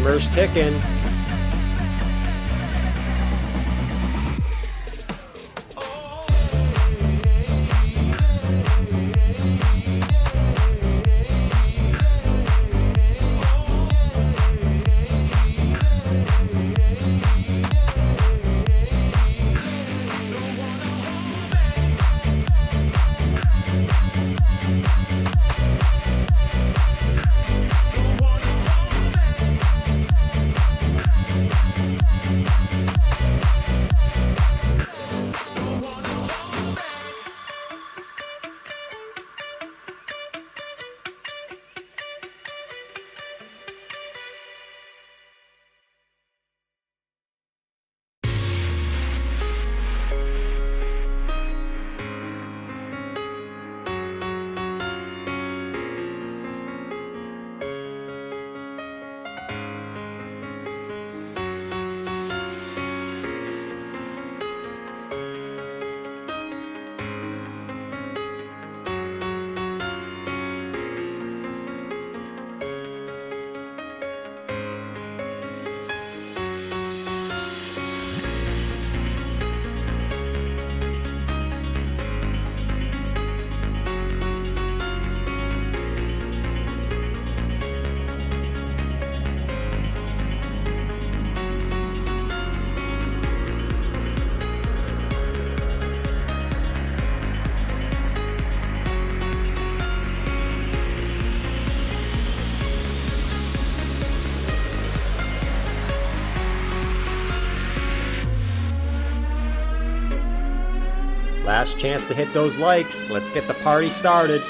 Timer's ticking. Last chance to hit those likes. Let's get the party started.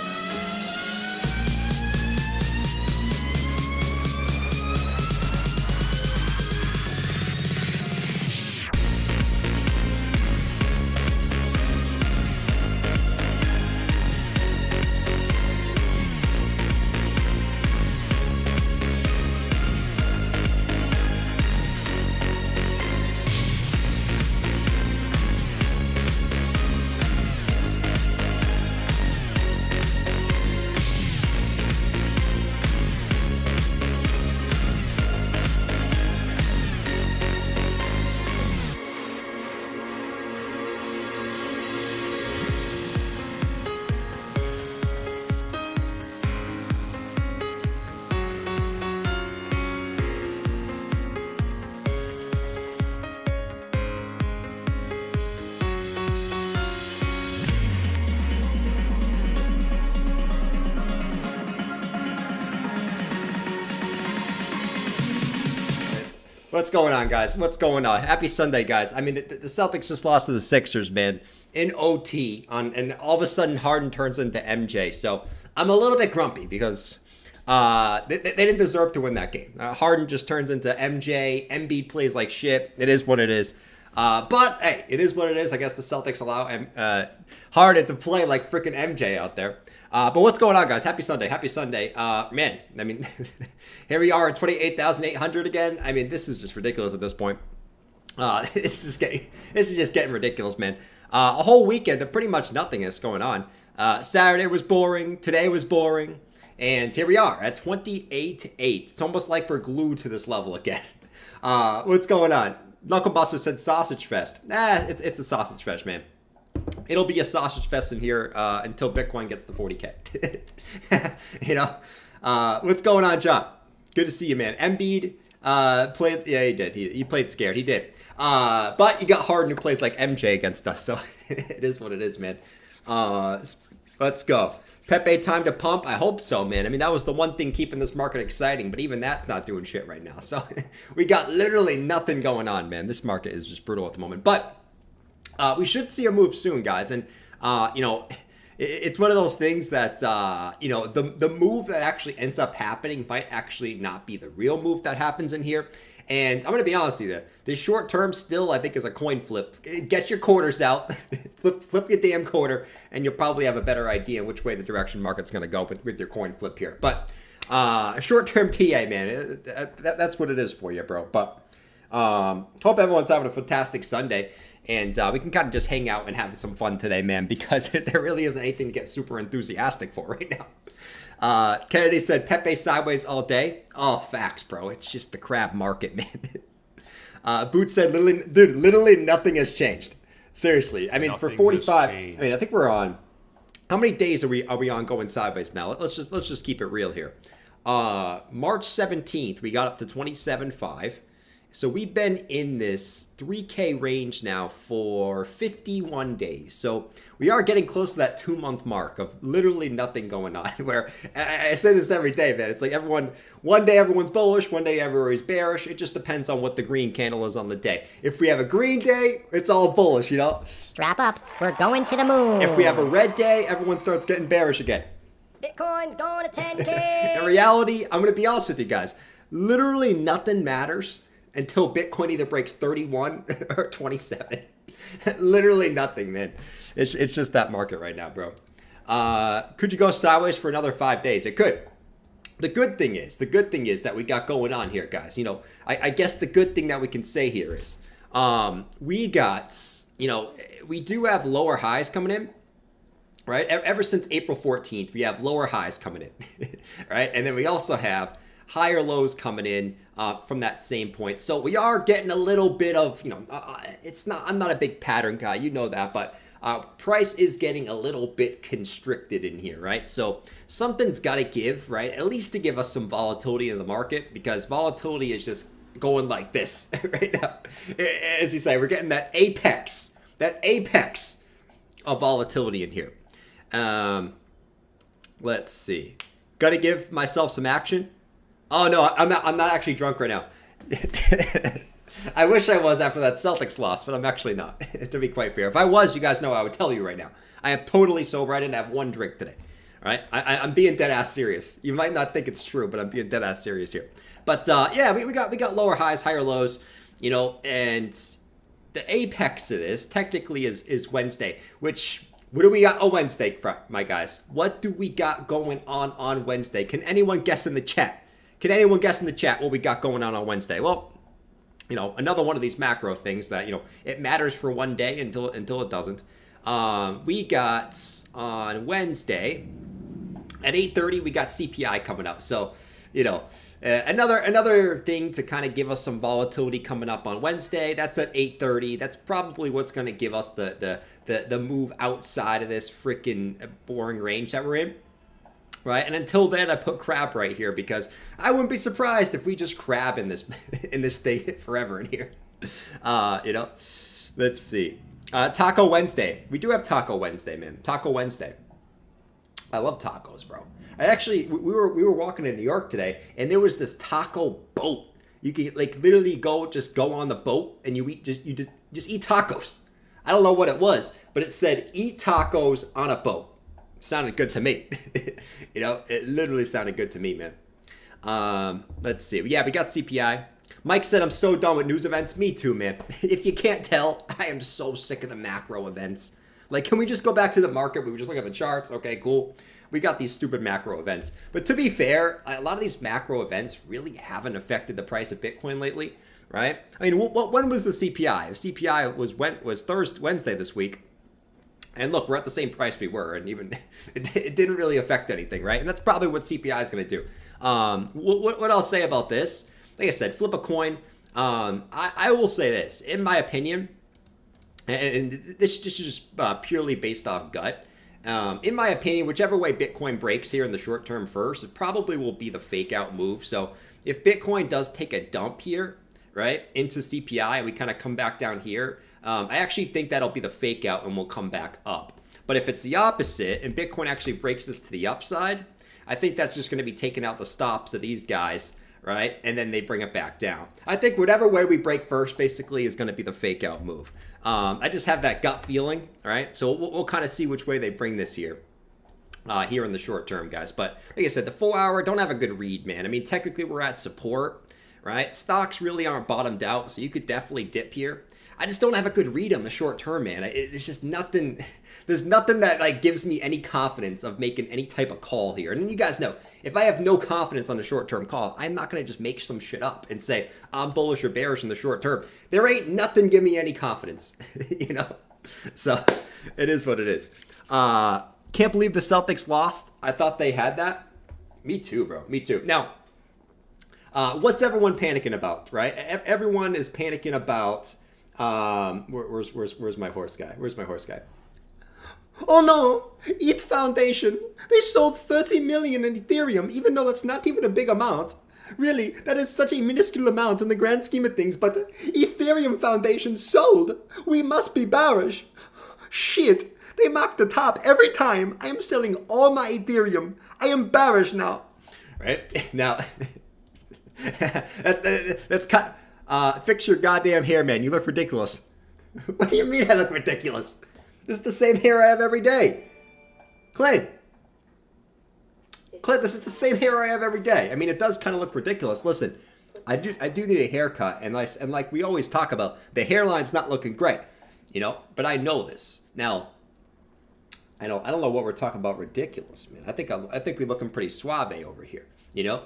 What's going on, guys? What's going on? Happy Sunday, guys. I mean, the Celtics just lost to the Sixers, man, in OT, and all of a sudden Harden turns into MJ. So I'm a little bit grumpy because they didn't deserve to win that game. Harden just turns into MJ. Embiid plays like shit. It is what it is. But, hey, it is what it is. I guess the Celtics allow Harden to play like freaking MJ out there. But what's going on, guys? Happy Sunday. Happy Sunday. Man, I mean, here we are at 28,800 again. I mean, this is just ridiculous at this point. This is just getting ridiculous, man. A whole weekend of pretty much nothing is going on. Saturday was boring. Today was boring. And here we are at 28.8. It's almost like we're glued to this level again. What's going on? Knucklebuster said sausage fest. It's a sausage fest, man. It'll be a sausage fest in here until Bitcoin gets to 40K. You know? What's going on, John? Good to see you, man. Embiid played. Yeah, he did. He played scared. He did. But you got Harden who plays like MJ against us. So it is what it is, man. Let's go. Pepe time to pump? I hope so, man. I mean, that was the one thing keeping this market exciting, but even that's not doing shit right now. So we got literally nothing going on, man. This market is just brutal at the moment. But we should see a move soon, guys. And, you know, it's one of those things that, you know, the move that actually ends up happening might actually not be the real move that happens in here. And I'm going to be honest with you, the short term still, I think, is a coin flip. Get your quarters out, flip your damn quarter, and you'll probably have a better idea which way the direction market's going to go with your coin flip here. But short term TA, man, that's what it is for you, bro. But hope everyone's having a fantastic Sunday. And we can kind of just hang out and have some fun today, man, because there really isn't anything to get super enthusiastic for right now. Kennedy said Pepe sideways all day. Oh, facts, bro. It's just the crab market, man. Boots said, literally nothing has changed. Seriously. I mean, nothing for 45, I mean, I think we're on. How many days are we on going sideways now? Let's just keep it real here. March 17th, we got up to 27.5. So we've been in this 3K range now for 51 days. So we are getting close to that 2-month mark of literally nothing going on. Where I say this every day, man. It's like one day everyone's bullish, one day everybody's bearish. It just depends on what the green candle is on the day. If we have a green day, it's all bullish, you know? Strap up, we're going to the moon. If we have a red day, everyone starts getting bearish again. Bitcoin's going to 10K. In reality, I'm going to be honest with you guys. Literally nothing matters until Bitcoin either breaks 31 or 27. Literally nothing, man. It's just that market right now, bro. Could you go sideways for another 5 days? It could. The good thing is that we got going on here, guys. You know, I guess the good thing that we can say here is we got, you know, we do have lower highs coming in. Right? Ever since April 14th, we have lower highs coming in. Right? And then we also have higher lows coming in from that same point. So we are getting a little bit of, you know, I'm not a big pattern guy, you know that, but price is getting a little bit constricted in here, right? So something's got to give, right? At least to give us some volatility in the market, because volatility is just going like this right now. As you say, we're getting that apex of volatility in here. Let's see. Got to give myself some action. Oh no, I'm not actually drunk right now. I wish I was after that Celtics loss, but I'm actually not, to be quite fair. If I was, you guys know I would tell you right now. I am totally sober. I didn't have one drink today. All right? I'm being dead ass serious. You might not think it's true, but I'm being dead ass serious here. But yeah, we got lower highs, higher lows, you know, and the apex of this technically is Wednesday, which, what do we got on Wednesday, my guys? What do we got going on Wednesday? Can anyone guess in the chat? Can anyone guess in the chat what we got going on Wednesday? Well, you know, another one of these macro things that, you know, it matters for one day until it doesn't. We got on Wednesday at 8:30, we got CPI coming up. So, you know, another thing to kind of give us some volatility coming up on Wednesday. That's at 8:30. That's probably what's going to give us the move outside of this freaking boring range that we're in. Right, and until then, I put crab right here because I wouldn't be surprised if we just crab in this state forever in here. You know, let's see. Taco Wednesday. We do have Taco Wednesday, man. Taco Wednesday. I love tacos, bro. We were walking in New York today, and there was this taco boat. You can like literally go on the boat, and you eat just eat tacos. I don't know what it was, but it said eat tacos on a boat. Sounded good to me. You know, it literally sounded good to me, man. Let's see. Yeah, we got CPI. Mike said, I'm so done with news events. Me too, man. If you can't tell, I am so sick of the macro events. Like, can we just go back to the market? We would just look at the charts. Okay, cool. We got these stupid macro events. But to be fair, a lot of these macro events really haven't affected the price of Bitcoin lately, right? I mean, when was the CPI? CPI was Wednesday this week. And look, we're at the same price we were, and even it didn't really affect anything, right? And that's probably what CPI is going to do. What I'll say about this, like I said, flip a coin. I will say this, in my opinion, and this is just purely based off gut. In my opinion, whichever way Bitcoin breaks here in the short term first, it probably will be the fake out move. So if Bitcoin does take a dump here, right, into CPI, and we kind of come back down here, I actually think that'll be the fake out and we'll come back up. But if it's the opposite and Bitcoin actually breaks this to the upside, I think that's just going to be taking out the stops of these guys, right? And then they bring it back down. I think whatever way we break first basically is going to be the fake out move. I just have that gut feeling, all right? So we'll kind of see which way they bring this here in the short term, guys. But like I said, the 4 hour, don't have a good read, man. I mean, technically we're at support, right? Stocks really aren't bottomed out, so you could definitely dip here. I just don't have a good read on the short term, man. It's just nothing. There's nothing that like gives me any confidence of making any type of call here. And you guys know, if I have no confidence on the short term call, I'm not going to just make some shit up and say I'm bullish or bearish in the short term. There ain't nothing give me any confidence, you know? So it is what it is. Can't believe the Celtics lost. I thought they had that. Me too, bro. Me too. Now, what's everyone panicking about, right? Everyone is panicking about. Where's my horse guy? Where's my horse guy? Oh no! ETH Foundation. They sold 30 million in Ethereum, even though that's not even a big amount. Really, that is such a minuscule amount in the grand scheme of things, but Ethereum Foundation sold. We must be bearish. Shit, they mark the top every time. I am selling all my Ethereum. I am bearish now. Right? Now, that's cut. Fix your goddamn hair, man. You look ridiculous. What do you mean I look ridiculous? This is the same hair I have every day. Clint, this is the same hair I have every day. I mean, it does kind of look ridiculous. Listen, I do need a haircut, and like we always talk about, the hairline's not looking great, you know. But I know this now. I don't know what we're talking about ridiculous, man. I think we're looking pretty suave over here, you know.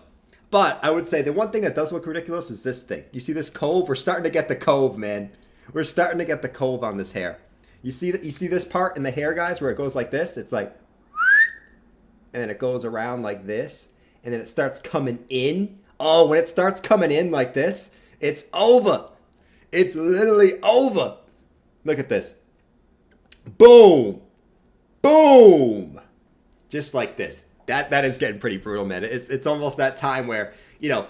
But I would say the one thing that does look ridiculous is this thing. You see this cove? We're starting to get the cove, man. We're starting to get the cove on this hair. You see this part in the hair, guys, where it goes like this? It's like, and then it goes around like this, and then it starts coming in. Oh, when it starts coming in like this, it's over. It's literally over. Look at this. Boom. Boom. Just like this. That is getting pretty brutal, man. It's almost that time where, you know,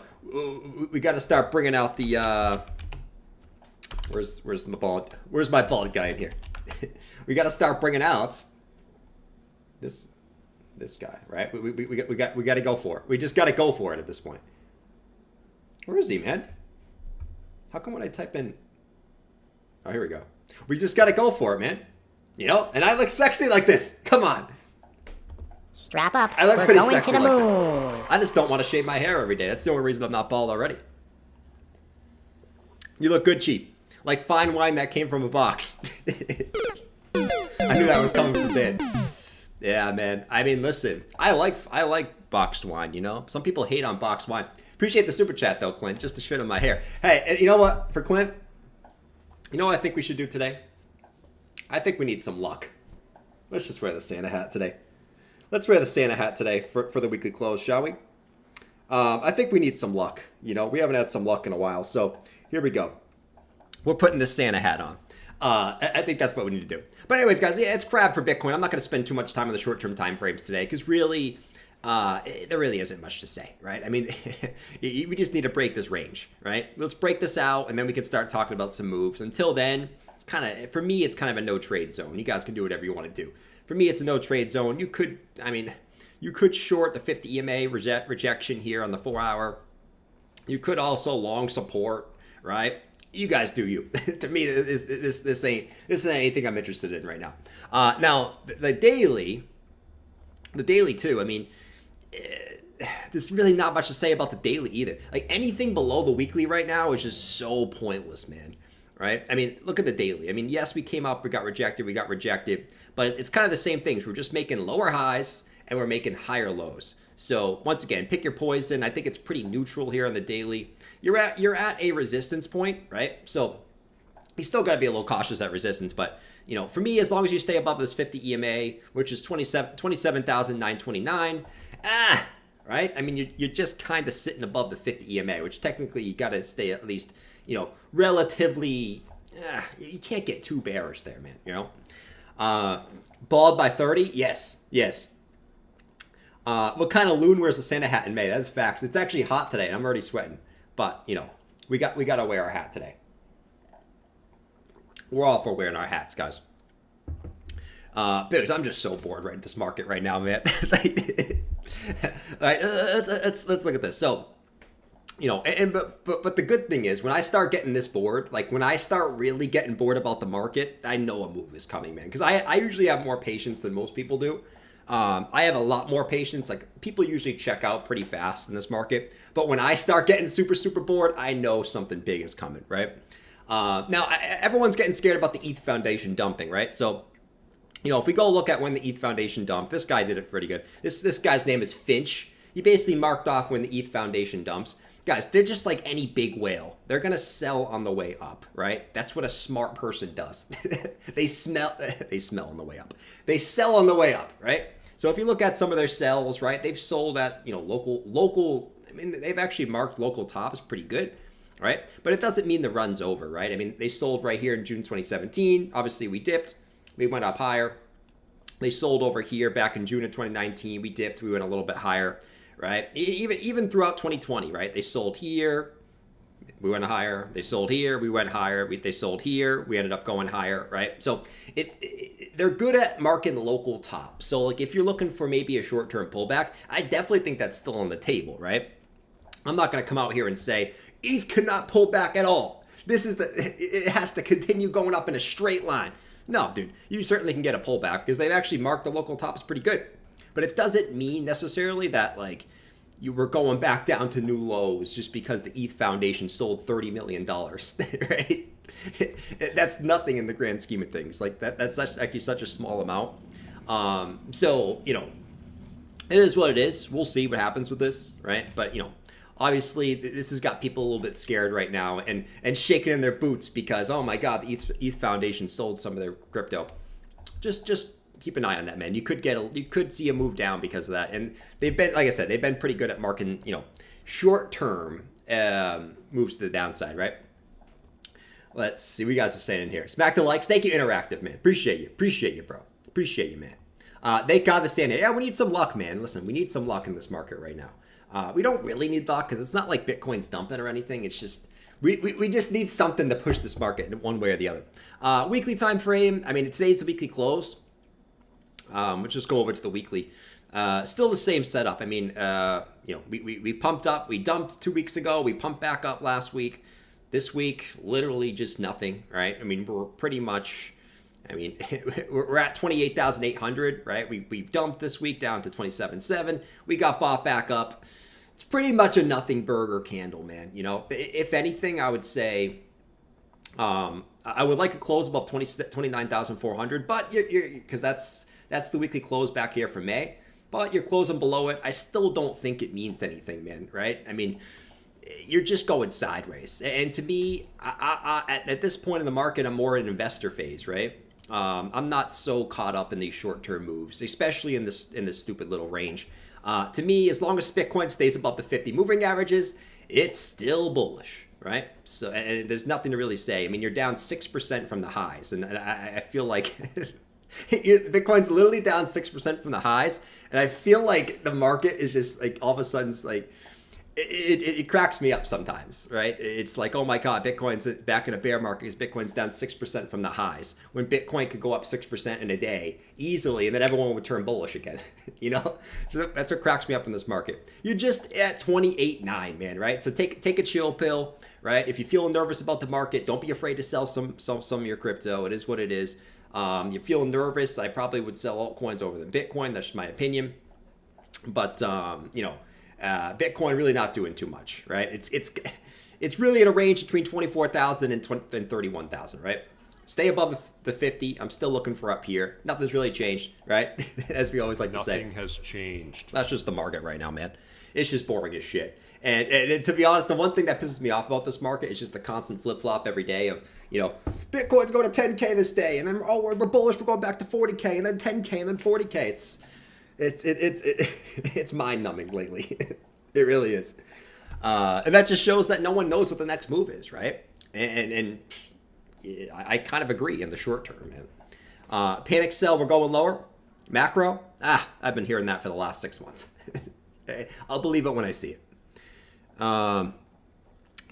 we got to start bringing out the where's my bald guy in here? We got to start bringing out this guy, right? We got to go for it. We just got to go for it at this point. Where is he, man? How come when I type in? Oh, here we go. We just got to go for it, man. You know, and I look sexy like this. Come on. Strap up. I look We're pretty going sexy to the like moon. this. I just don't want to shave my hair every day. That's the only reason I'm not bald already. You look good, Chief. Like fine wine that came from a box. I knew that was coming from Dan. Yeah, man. I mean, listen. I like boxed wine, you know? Some people hate on boxed wine. Appreciate the super chat, though, Clint. Just to shit on my hair. Hey, and you know what? For Clint, you know what I think we should do today? I think we need some luck. Let's just wear the Santa hat today. Let's wear the Santa hat today for the weekly close, shall we? I think we need some luck. You know, we haven't had some luck in a while. So here we go. We're putting this Santa hat on. I think that's what we need to do. But anyways, guys, yeah, it's crab for Bitcoin. I'm not going to spend too much time on the short-term time frames today because really, there really isn't much to say, right? I mean, we just need to break this range, right? Let's break this out, and then we can start talking about some moves. Until then, it's kind of, for me, it's kind of a no-trade zone. You guys can do whatever you want to do. For me, it's a no-trade zone. You could short the 50 EMA rejection here on the 4-hour. You could also long support, right? You guys do you. To me, this ain't anything I'm interested in right now. Now the daily too. I mean, there's really not much to say about the daily either. Like anything below the weekly right now is just so pointless, man. Right? I mean, look at the daily. I mean, yes, we came up, we got rejected, but it's kind of the same things. We're just making lower highs and we're making higher lows. So once again, pick your poison. I think it's pretty neutral here on the daily. You're at a resistance point, right? So you still got to be a little cautious at resistance, but you know, for me, as long as you stay above this 50 EMA, which is 27,929, right? I mean, you're just kind of sitting above the 50 EMA, which technically you got to stay at least, you know, relatively. You can't get too bearish there, man. You know, bald by 30, yes. What kind of loon wears a Santa hat in May? That's facts. It's actually hot today, and I'm already sweating. But you know, we got to wear our hat today. We're all for wearing our hats, guys. Because I'm just so bored right in this market right now, man. All right, let's look at this. So, you know, but the good thing is when I start getting this bored, like when I start really getting bored about the market, I know a move is coming, man. Because I usually have more patience than most people do. I have a lot more patience. Like people usually check out pretty fast in this market, but when I start getting super bored, I know something big is coming, right? Now everyone's getting scared about the ETH Foundation dumping, right? So, you know, if we go look at when the ETH Foundation dumped, this guy did it pretty good. This guy's name is Finch. He basically marked off when the ETH Foundation dumps. Guys, they're just like any big whale. They're gonna sell on the way up, right? That's what a smart person does. They smell on the way up. They sell on the way up, right? So if you look at some of their sells, right, they've sold at, local. I mean, they've actually marked local tops pretty good, right? But it doesn't mean the run's over, right? I mean, they sold right here in June 2017. Obviously, we dipped. We went up higher. They sold over here back in June of 2019. We dipped. We went a little bit higher, right? Even throughout 2020, right? They sold here. We went higher. They sold here. We went higher. They sold here. We ended up going higher, right? So they're good at marking local tops. So like if you're looking for maybe a short-term pullback, I definitely think that's still on the table, right? I'm not going to come out here and say ETH cannot pull back at all. It has to continue going up in a straight line. No, dude, you certainly can get a pullback because they've actually marked the local tops pretty good. But it doesn't mean necessarily that like you were going back down to new lows just because the ETH Foundation sold $30 million, right? That's nothing in the grand scheme of things. Like that's actually such a small amount. So, it is what it is. We'll see what happens with this, right? But, obviously this has got people a little bit scared right now and shaking in their boots because, oh my God, the ETH Foundation sold some of their crypto. Just keep an eye on that, man. You could see a move down because of that. And they've been, like I said, they've been pretty good at marking, short-term moves to the downside, right? Let's see what you guys are saying in here. Smack the likes. Thank you, Interactive, man. Appreciate you, bro. Appreciate you, man. Thank God the standing. Yeah, we need some luck, man. Listen, we need some luck in this market right now. We don't really need luck because it's not like Bitcoin's dumping or anything. It's just we just need something to push this market in one way or the other. Weekly time frame. I mean, today's the weekly close. Let's just go over to the weekly. Still the same setup. I mean, we pumped up. We dumped 2 weeks ago. We pumped back up last week. This week, literally just nothing, right? I mean, we're pretty much, we're at 28,800, right? We dumped this week down to 27.7. We got bought back up. It's pretty much a nothing burger candle, man. If anything, I would say I would like a close above 29,400, but because that's the weekly close back here for May. But you're closing below it. I still don't think it means anything, man, right? I mean, you're just going sideways. And to me, at this point in the market, I'm more in an investor phase, right? I'm not so caught up in these short-term moves, especially in this stupid little range. To me, as long as Bitcoin stays above the 50 moving averages, it's still bullish, right? So and there's nothing to really say. I mean, you're down 6% from the highs, and I feel like Bitcoin's literally down 6% from the highs, and I feel like the market is just like all of a sudden it's like it cracks me up sometimes, right? It's like, oh my God, Bitcoin's back in a bear market because Bitcoin's down 6% from the highs when Bitcoin could go up 6% in a day easily, and then everyone would turn bullish again, So that's what cracks me up in this market. You're just at 28.9, man, right? So take a chill pill, right? If you feel nervous about the market, don't be afraid to sell some of your crypto. It is what it is. You're feeling nervous, I probably would sell altcoins over than Bitcoin. That's my opinion. But Bitcoin really not doing too much, right? It's really in a range between 24,000 and 31,000, right? Stay above the 50. I'm still looking for up here. Nothing's really changed, right? As we always like to say. Nothing has changed. That's just the market right now, man. It's just boring as shit. And to be honest, the one thing that pisses me off about this market is just the constant flip-flop every day of, Bitcoin's going to 10K this day, and then, we're bullish, we're going back to 40K, and then 10K, and then 40K. It's mind-numbing lately. It really is. And that just shows that no one knows what the next move is, right? And I kind of agree in the short term, man. Panic sell, we're going lower. Macro, I've been hearing that for the last 6 months. I'll believe it when I see it.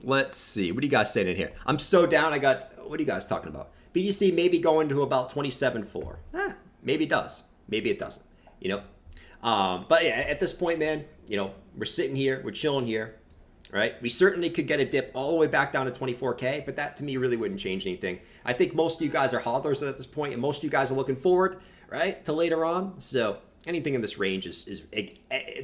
Let's see. What are you guys saying in here? I'm so down. What are you guys talking about? BTC maybe going to about 27.4. Maybe it does. Maybe it doesn't. But yeah, at this point, man, we're sitting here, we're chilling here, right? We certainly could get a dip all the way back down to 24K, but that to me really wouldn't change anything. I think most of you guys are hodlers at this point, and most of you guys are looking forward, right, to later on. So anything in this range is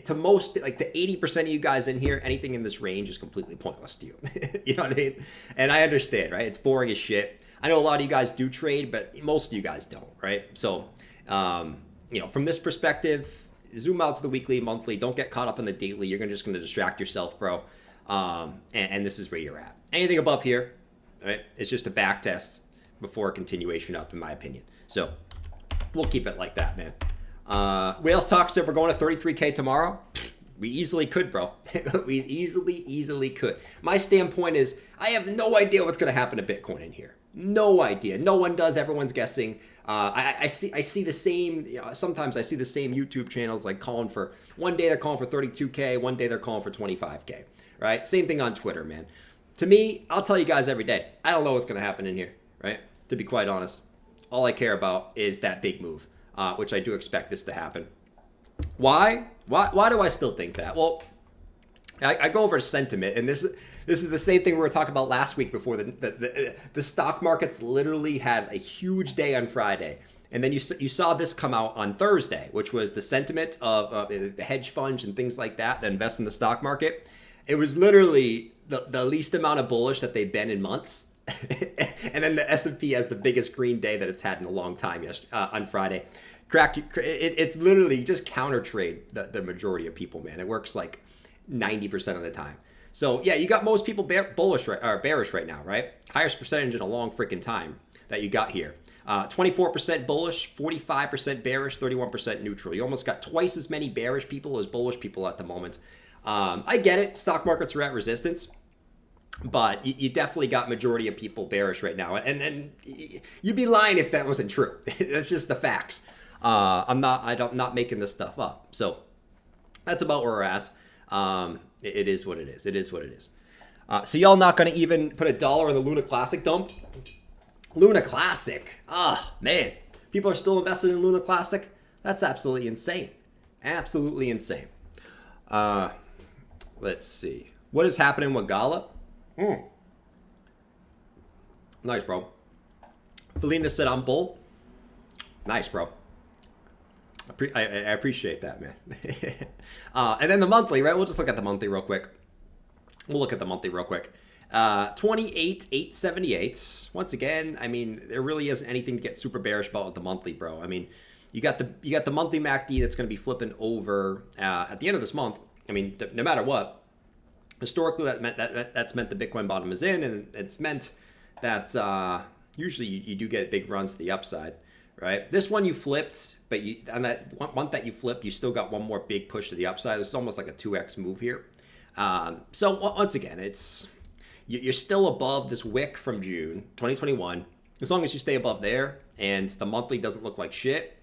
to most, like to 80% of you guys in here, anything in this range is completely pointless to you. You know what I mean? And I understand, right? It's boring as shit. I know a lot of you guys do trade, but most of you guys don't, right? So, from this perspective, zoom out to the weekly, monthly. Don't get caught up in the daily. You're just going to distract yourself, bro. And this is where you're at. Anything above here, right? It's just a back test before a continuation up, in my opinion. So we'll keep it like that, man. Whale Sox said we're going to 33K tomorrow. We easily could, bro. We easily could. My standpoint is I have no idea what's going to happen to Bitcoin in here. No idea. No one does. Everyone's guessing. I see the same. Sometimes I see the same YouTube channels like calling for one day they're calling for 32K, one day they're calling for 25K. Right? Same thing on Twitter, man. To me, I'll tell you guys every day. I don't know what's going to happen in here. Right? To be quite honest, all I care about is that big move, which I do expect this to happen. Why? Why do I still think that? Well, I go over sentiment, and this is the same thing we were talking about last week before the stock markets literally had a huge day on Friday. And then you saw this come out on Thursday, which was the sentiment of the hedge funds and things like that invest in the stock market. It was literally the least amount of bullish that they've been in months. And then the S&P has the biggest green day that it's had in a long time on Friday. It's literally just counter trade the majority of people, man. It works like 90% of the time. So yeah, you got most people bearish right now, right? Highest percentage in a long freaking time that you got here. 24% bullish, 45% bearish, 31% neutral. You almost got twice as many bearish people as bullish people at the moment. I get it. Stock markets are at resistance. But you definitely got majority of people bearish right now. And you'd be lying if that wasn't true. That's just the facts. I'm not making this stuff up. So that's about where we're at. It is what it is. It is what it is. So y'all not going to even put $1 in the Luna Classic dump? Luna Classic. Man. People are still invested in Luna Classic? That's absolutely insane. Absolutely insane. Let's see. What is happening with Gala? Nice, bro. Felina said I'm bull. Nice, bro. I appreciate that, man. And then the monthly, right? We'll just look at the monthly real quick. 28,878. Once again, I mean, there really isn't anything to get super bearish about with the monthly, bro. I mean, you got the monthly MACD that's going to be flipping over at the end of this month. I mean, no matter what, historically that's meant the Bitcoin bottom is in, and it's meant that usually you do get big runs to the upside. Right, this one you flipped, but on that one that you flipped, you still got one more big push to the upside. It's almost like a 2x move here. So once again, you're still above this wick from June 2021. As long as you stay above there, and the monthly doesn't look like shit,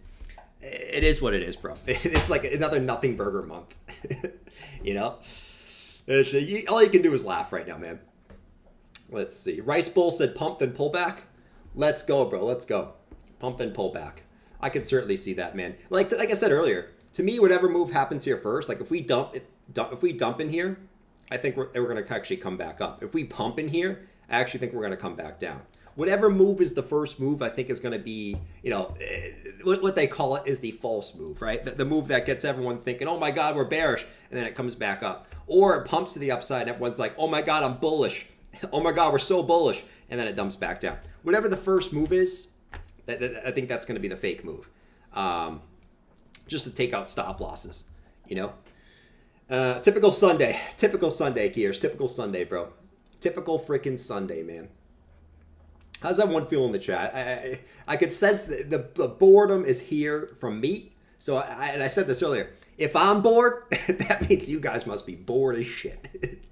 it is what it is, bro. It's like another nothing burger month. You know, all you can do is laugh right now, man. Let's see. Rice Bowl said pump then pull back. Let's go, bro. Let's go. Pump and pull back. I can certainly see that, man. Like I said earlier, to me, whatever move happens here first, like if we dump in here, I think we're going to actually come back up. If we pump in here, I actually think we're going to come back down. Whatever move is the first move, I think is going to be, what they call it is the false move, right? The move that gets everyone thinking, oh my God, we're bearish, and then it comes back up. Or it pumps to the upside and everyone's like, oh my God, I'm bullish. Oh my God, we're so bullish. And then it dumps back down. Whatever the first move is, I think that's going to be the fake move, just to take out stop losses, Typical Sunday, Kiers. Typical Sunday, bro. Typical freaking Sunday, man. How's everyone feel in the chat? I could sense that the boredom is here from me. So I said this earlier. If I'm bored, that means you guys must be bored as shit.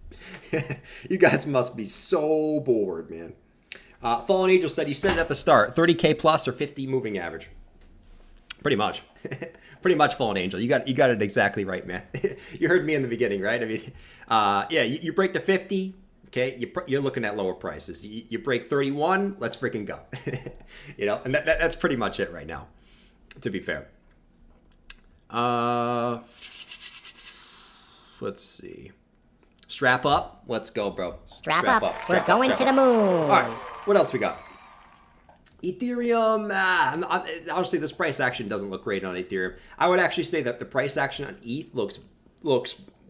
You guys must be so bored, man. Fallen Angel said, you said it at the start, 30K plus or 50 moving average. Pretty much. Pretty much, Fallen Angel. You got it exactly right, man. You heard me in the beginning, right? I mean, you break the 50, okay? You're looking at lower prices. You break 31, let's freaking go. And that's pretty much it right now, to be fair. Let's see. Strap up. Let's go, bro. Strap up. We're going to the moon. All right. What else we got? Ethereum. Honestly, this price action doesn't look great on Ethereum. I would actually say that the price action on ETH looks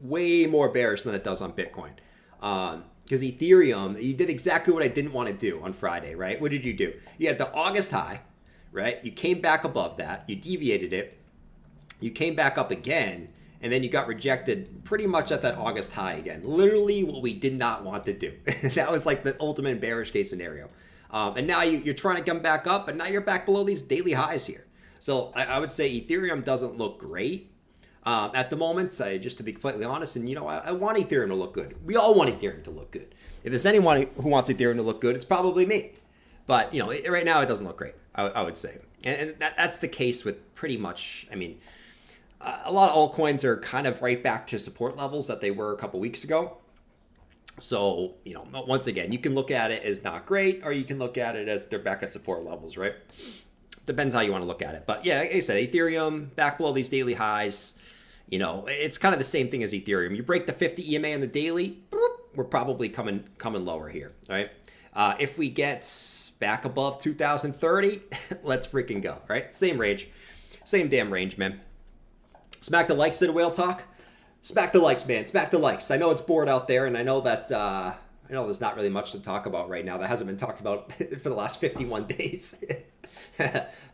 way more bearish than it does on Bitcoin. Because Ethereum, you did exactly what I didn't want to do on Friday, right? What did you do? You had the August high, right? You came back above that. You deviated it. You came back up again. And then you got rejected pretty much at that August high again. Literally what we did not want to do. That was like the ultimate bearish case scenario. And now you're trying to come back up, and now you're back below these daily highs here. So I would say Ethereum doesn't look great at the moment. Just to be completely honest, and I want Ethereum to look good. We all want Ethereum to look good. If there's anyone who wants Ethereum to look good, it's probably me. But right now it doesn't look great. I would say, and that's the case with pretty much. I mean, a lot of altcoins are kind of right back to support levels that they were a couple weeks ago. So, once again, you can look at it as not great, or you can look at it as they're back at support levels, right? Depends how you want to look at it. But yeah, like I said, Ethereum back below these daily highs. It's kind of the same thing as Ethereum. You break the 50 EMA on the daily, we're probably coming lower here, right? If we get back above 2030, let's freaking go, right? Same range, same damn range, man. Smack the likes at a whale talk. Smack the likes, man. Smack the likes. I know it's bored out there, and I know that there's not really much to talk about right now that hasn't been talked about for the last 51 days.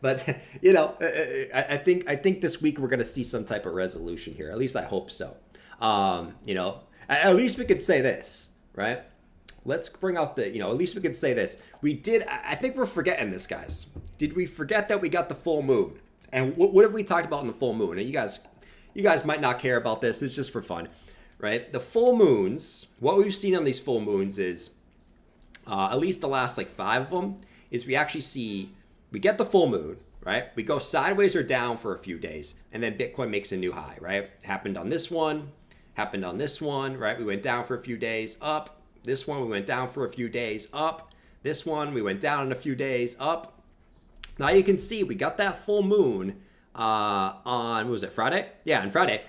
But I think this week we're gonna see some type of resolution here. At least I hope so. At least we could say this, right? Let's bring out the at least we could say this. I think we're forgetting this, guys. Did we forget that we got the full moon? And what have we talked about in the full moon? And you guys might not care about this. It's just for fun, right? The full moons, what we've seen on these full moons is, at least the last 5 of them, is we get the full moon, right? We go sideways or down for a few days, and then Bitcoin makes a new high, right? Happened on this one, right? We went down for a few days, up. This one, we went down for a few days, up. This one, we went down in a few days, up. Now you can see we got that full moon on, what was it, Friday? Yeah, on Friday.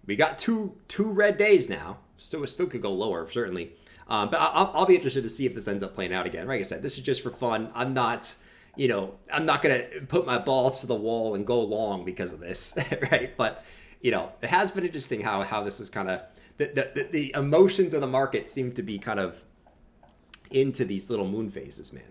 We got two red days now. So it still could go lower, certainly. But I'll be interested to see if this ends up playing out again. Like I said, this is just for fun. I'm not going to put my balls to the wall and go long because of this, right? But, it has been interesting how this is kind of, the emotions of the market seem to be kind of into these little moon phases, man.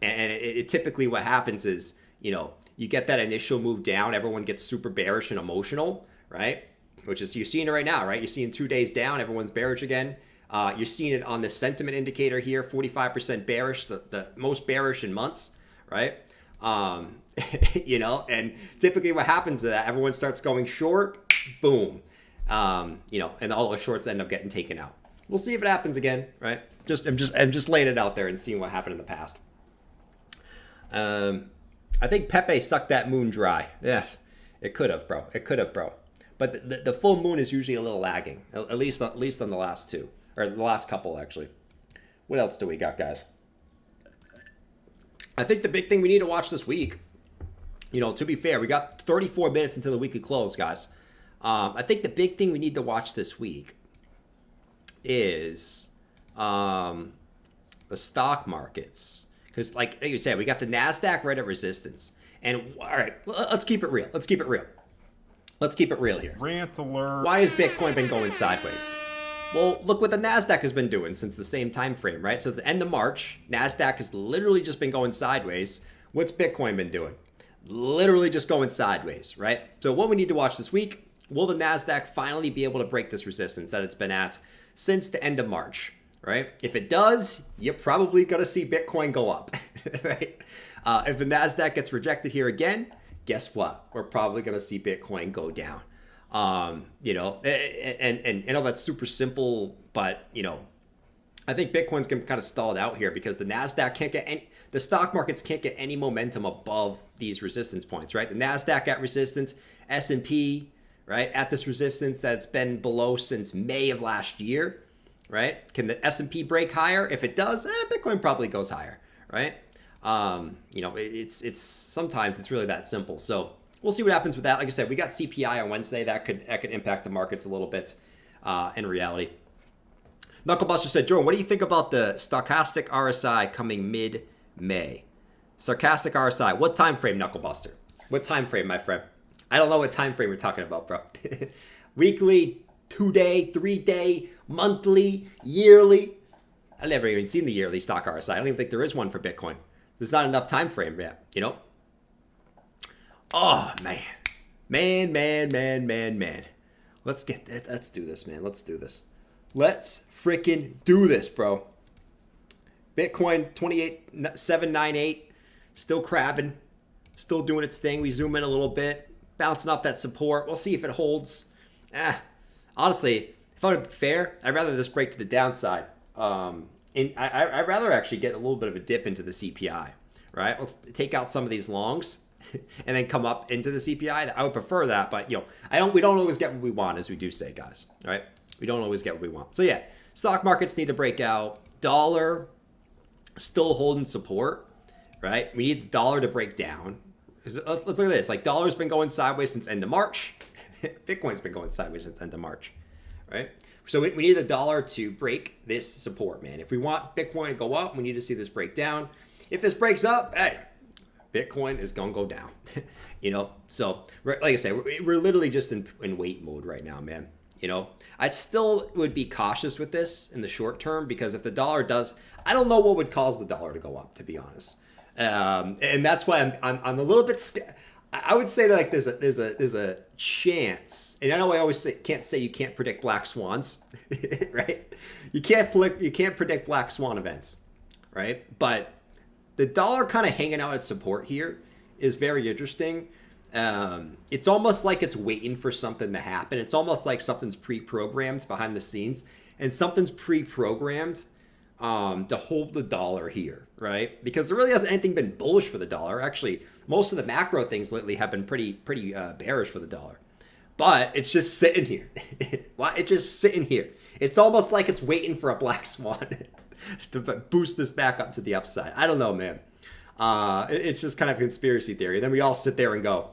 And it typically what happens is, you get that initial move down, everyone gets super bearish and emotional, right? Which is, you're seeing it right now, right? You're seeing 2 days down, everyone's bearish again. You're seeing it on the sentiment indicator here, 45% bearish, the most bearish in months, right? And typically what happens is that everyone starts going short, boom, and all those shorts end up getting taken out. We'll see if it happens again, right? I'm just laying it out there and seeing what happened in the past. I think Pepe sucked that moon dry. Yeah, it could have, bro. But the full moon is usually a little lagging, at least on the last two, or the last couple, actually. What else do we got, guys? I think the big thing we need to watch this week, to be fair, we got 34 minutes until the weekly close, guys. I think the big thing we need to watch this week is the stock markets. Because like you said, we got the NASDAQ right at resistance. And all right, let's keep it real. Let's keep it real here. Rant alert. Why has Bitcoin been going sideways? Well, look what the NASDAQ has been doing since the same time frame, right? So at the end of March, NASDAQ has literally just been going sideways. What's Bitcoin been doing? Literally just going sideways, right? So what we need to watch this week, will the NASDAQ finally be able to break this resistance that it's been at since the end of March? Right? If it does, you're probably going to see Bitcoin go up, right? If the NASDAQ gets rejected here again, guess what? We're probably going to see Bitcoin go down. And I know that's super simple, but, I think Bitcoin's going to kind of stall it out here because the NASDAQ can't get the stock markets can't get any momentum above these resistance points, right? The NASDAQ at resistance, S&P, right? At this resistance that's been below since May of last year. Right? Can the S&P break higher? If it does, Bitcoin probably goes higher, right? It's sometimes it's really that simple. So we'll see what happens with that. Like I said, we got CPI on Wednesday. That could impact the markets a little bit in reality. Knucklebuster said, Jordan, what do you think about the stochastic RSI coming mid-May? Stochastic RSI. What time frame, Knucklebuster? What time frame, my friend? I don't know what time frame we're talking about, bro. Weekly, 2-day, 3-day, monthly, yearly. I've never even seen the yearly stock RSI. I don't even think there is one for Bitcoin. There's not enough time frame yet, Oh, man. Man. Let's do this, man. Let's do this. Let's freaking do this, bro. Bitcoin 28,798, still crabbing. still doing its thing. We zoom in a little bit, bouncing off that support. We'll see if it holds. Honestly, if I were to be fair, I'd rather this break to the downside. I'd rather actually get a little bit of a dip into the CPI, right? Let's take out some of these longs and then come up into the CPI. I would prefer that, but we don't always get what we want, as we do say, guys. All right, we don't always get what we want. So yeah, stock markets need to break out. Dollar still holding support, right? We need the dollar to break down. Let's look at this. Like, dollar's been going sideways since end of March. Bitcoin's been going sideways since end of March, right? So we need the dollar to break this support, man. If we want Bitcoin to go up, we need to see this break down. If this breaks up, hey, Bitcoin is going to go down, So, like I say, we're literally just in wait mode right now, man. I still would be cautious with this in the short term, because if the dollar does, I don't know what would cause the dollar to go up, to be honest. And that's why I'm a little bit scared. I would say that, like, there's a chance, and I know I always can't say you can't predict black swans, right? You can't predict black swan events, right? But the dollar kind of hanging out at support here is very interesting. It's almost like it's waiting for something to happen. It's almost like something's pre-programmed behind the scenes, and something's pre-programmed to hold the dollar here, right? Because there really hasn't anything been bullish for the dollar. Actually, most of the macro things lately have been pretty bearish for the dollar. But it's just sitting here. It's just sitting here. It's almost like it's waiting for a black swan to boost this back up to the upside. I don't know, man. It's just kind of a conspiracy theory. And then we all sit there and go,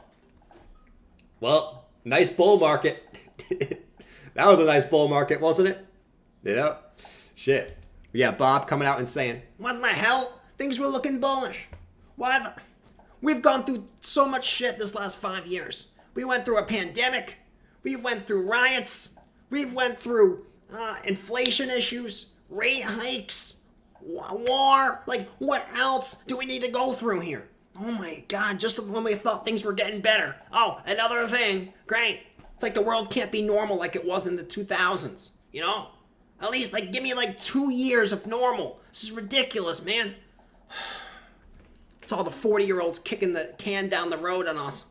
well, nice bull market. That was a nice bull market, wasn't it? Shit. Yeah, Bob coming out and saying, what the hell? Things were looking bullish. We've gone through so much shit this last 5 years. We went through a pandemic. We went through riots. We've went through inflation issues, rate hikes, war. Like, what else do we need to go through here? Oh my God, just when we thought things were getting better. Oh, another thing. Great. It's like the world can't be normal like it was in the 2000s, At least, give me 2 years of normal. This is ridiculous, man. It's all the 40-year-olds kicking the can down the road on us.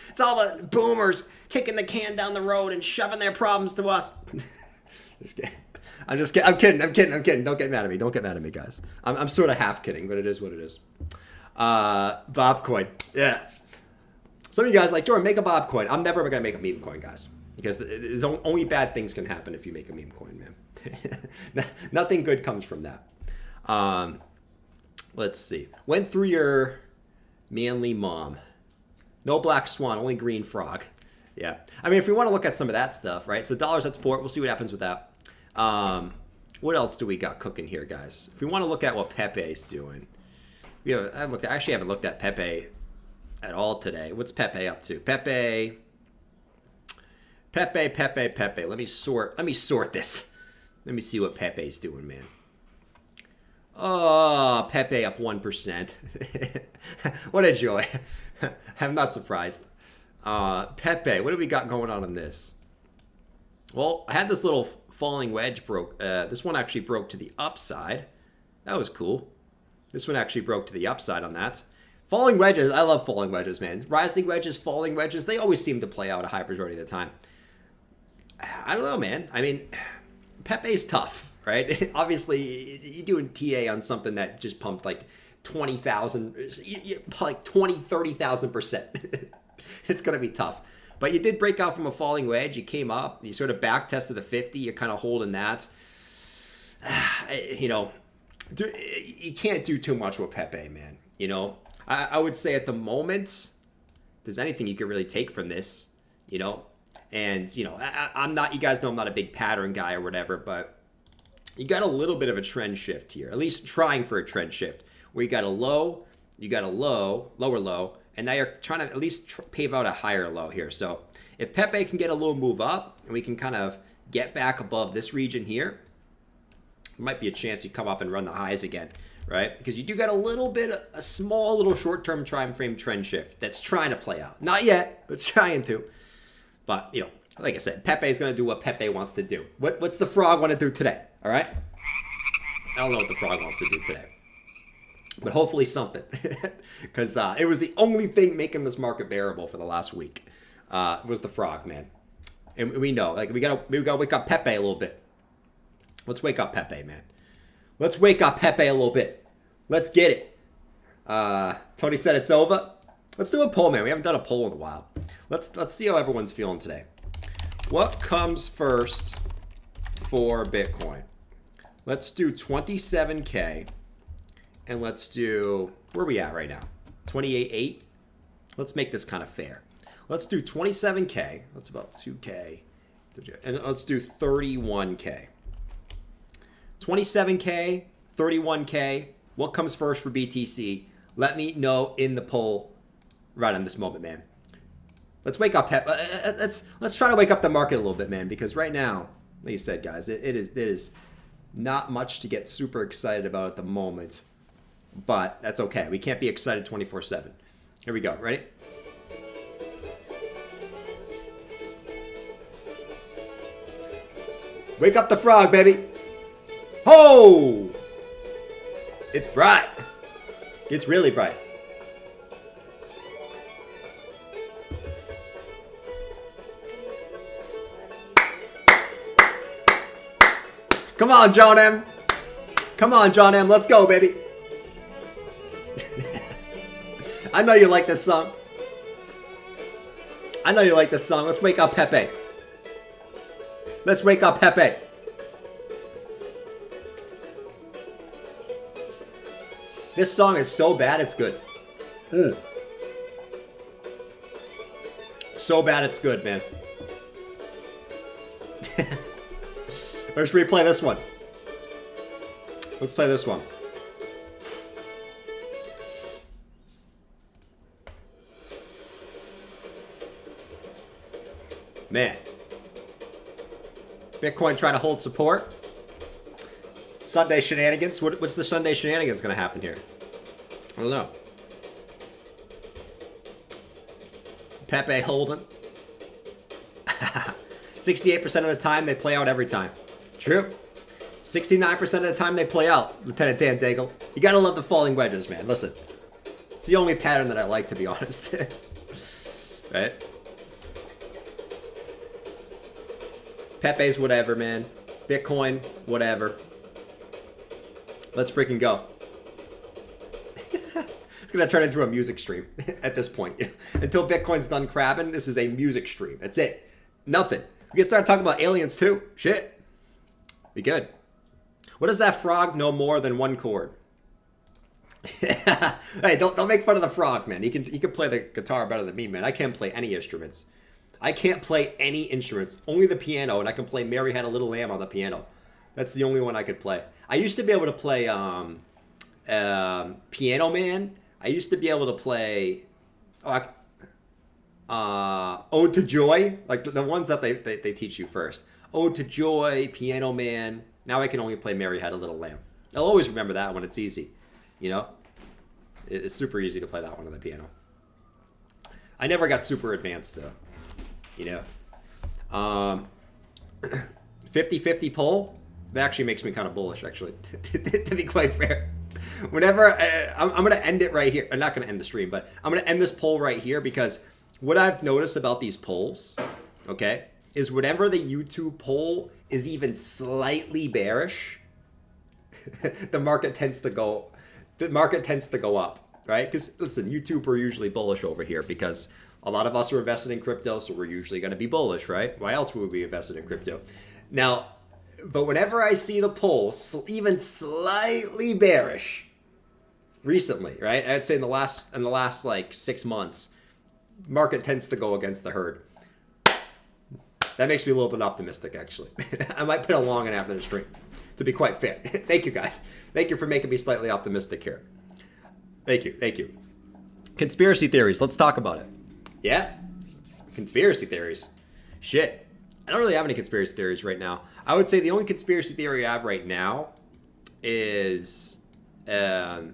It's all the boomers kicking the can down the road and shoving their problems to us. I'm just kidding. I'm kidding. Don't get mad at me. Don't get mad at me, guys. I'm sort of half kidding, but it is what it is. Bobcoin. Yeah. Some of you guys Jordan, make a Bobcoin. I'm never going to make a meme coin, guys. Because there's only bad things can happen if you make a meme coin, man. Nothing good comes from that. Let's see. Went through your manly mom. No black swan, only green frog. Yeah. I mean, if we want to look at some of that stuff, right? So dollars at support, we'll see what happens with that. What else do we got cooking here, guys? If we want to look at what Pepe's doing. I actually haven't looked at Pepe at all today. What's Pepe up to? Pepe. Let me sort this. Let me see what Pepe's doing, man. Oh, Pepe up 1%. What a joy. I'm not surprised. Pepe, what do we got going on in this? Well, I had this little falling wedge broke. This one actually broke to the upside. That was cool. This one actually broke to the upside on that. Falling wedges, I love falling wedges, man. Rising wedges, falling wedges, they always seem to play out a high majority of the time. I don't know, man. I mean, Pepe's tough, right? Obviously, you're doing TA on something that just pumped 20,000, 30,000%. It's going to be tough. But you did break out from a falling wedge. You came up. You sort of back tested the 50. You're kind of holding that. You can't do too much with Pepe, man. I would say at the moment, if there's anything you could really take from this, And, I'm not, you guys know I'm not a big pattern guy or whatever, but you got a little bit of a trend shift here, at least trying for a trend shift, where you got a low, lower low, and now you're trying to at least pave out a higher low here. So if Pepe can get a little move up, and we can kind of get back above this region here, there might be a chance you come up and run the highs again, right? Because you do got a small little short-term time frame trend shift that's trying to play out. Not yet, but it's trying to. But, like I said, Pepe's going to do what Pepe wants to do. What's the frog want to do today, all right? I don't know what the frog wants to do today. But hopefully something, because it was the only thing making this market bearable for the last week. Was the frog, man. And we know, like, we gotta wake up Pepe a little bit. Let's wake up Pepe, man. Let's wake up Pepe a little bit. Let's get it. Tony said it's over. Let's do a poll, man. We haven't done a poll in a while. Let's see how everyone's feeling today. What comes first for Bitcoin? Let's do 27K. And let's do, where are we at right now? 28.8. Let's make this kind of fair. Let's do 27K. That's about 2K. And let's do 31K. 27K, 31K. What comes first for BTC? Let me know in the poll right on this moment, man. Let's wake up. Let's try to wake up the market a little bit, man. Because right now, like you said, guys, it is not much to get super excited about at the moment. But that's okay. We can't be excited 24/7. Here we go. Ready? Wake up the frog, baby. Oh! It's bright. It's really bright. Come on, John M. Come on, John M. Let's go, baby. I know you like this song. I know you like this song. Let's wake up Pepe. Let's wake up Pepe. This song is so bad, it's good. So bad, it's good, man. Let's replay this one. Let's play this one. Man. Bitcoin trying to hold support. Sunday shenanigans. What's the Sunday shenanigans going to happen here? I don't know. Pepe holding. 68% of the time, they play out every time. True. 69% of the time, they play out, Lieutenant Dan Daigle. You got to love the falling wedges, man. Listen. It's the only pattern that I like, to be honest. Right? Pepe's whatever, man. Bitcoin, whatever. Let's freaking go. It's going to turn into a music stream at this point. Until Bitcoin's done crabbing, this is a music stream. That's it. Nothing. We can start talking about aliens too. Shit. Be good. What does that frog know more than one chord? Hey, don't make fun of the frog, man. He can play the guitar better than me, man. I can't play any instruments. I can't play any instruments. Only the piano, and I can play Mary Had a Little Lamb on the piano. That's the only one I could play. I used to be able to play Piano Man. I used to be able to play Ode to Joy, like the ones that they teach you first. Ode to Joy, Piano Man. Now I can only play Mary Had a Little Lamb. I'll always remember that one. It's easy, you know? It's super easy to play that one on the piano. I never got super advanced, though, you know? 50-50 poll, that actually makes me kind of bullish, actually, to be quite fair. Whenever, I'm going to end it right here. I'm not going to end the stream, but I'm going to end this poll right here because what I've noticed about these polls, okay, is whenever the YouTube poll is even slightly bearish, the market tends to go up, right? Because listen, YouTube are usually bullish over here because a lot of us are invested in crypto, so we're usually going to be bullish, right? Why else would we be invested in crypto? Now, but whenever I see the poll even slightly bearish recently, right? I'd say in the last like 6 months, market tends to go against the herd. That makes me a little bit optimistic, actually. I might put a long in after the stream, to be quite fair. Thank you, guys. Thank you for making me slightly optimistic here. Thank you. Thank you. Conspiracy theories. Let's talk about it. Yeah? Conspiracy theories. Shit. I don't really have any conspiracy theories right now. I would say the only conspiracy theory I have right now is... it's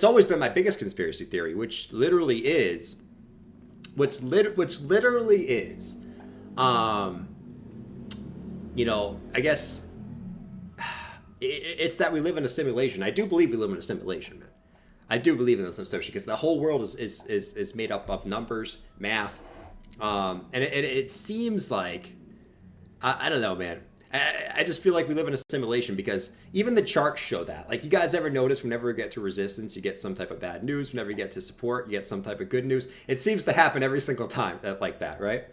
always been my biggest conspiracy theory, which literally is... you know, I guess it's that we live in a simulation. I do believe we live in a simulation, man. I do believe in this simulation because the whole world is made up of numbers, math, and it seems like I don't know, man. I just feel like we live in a simulation because even the charts show that. Like, you guys ever notice whenever we get to resistance, you get some type of bad news. Whenever you get to support, you get some type of good news. It seems to happen every single time like that, right?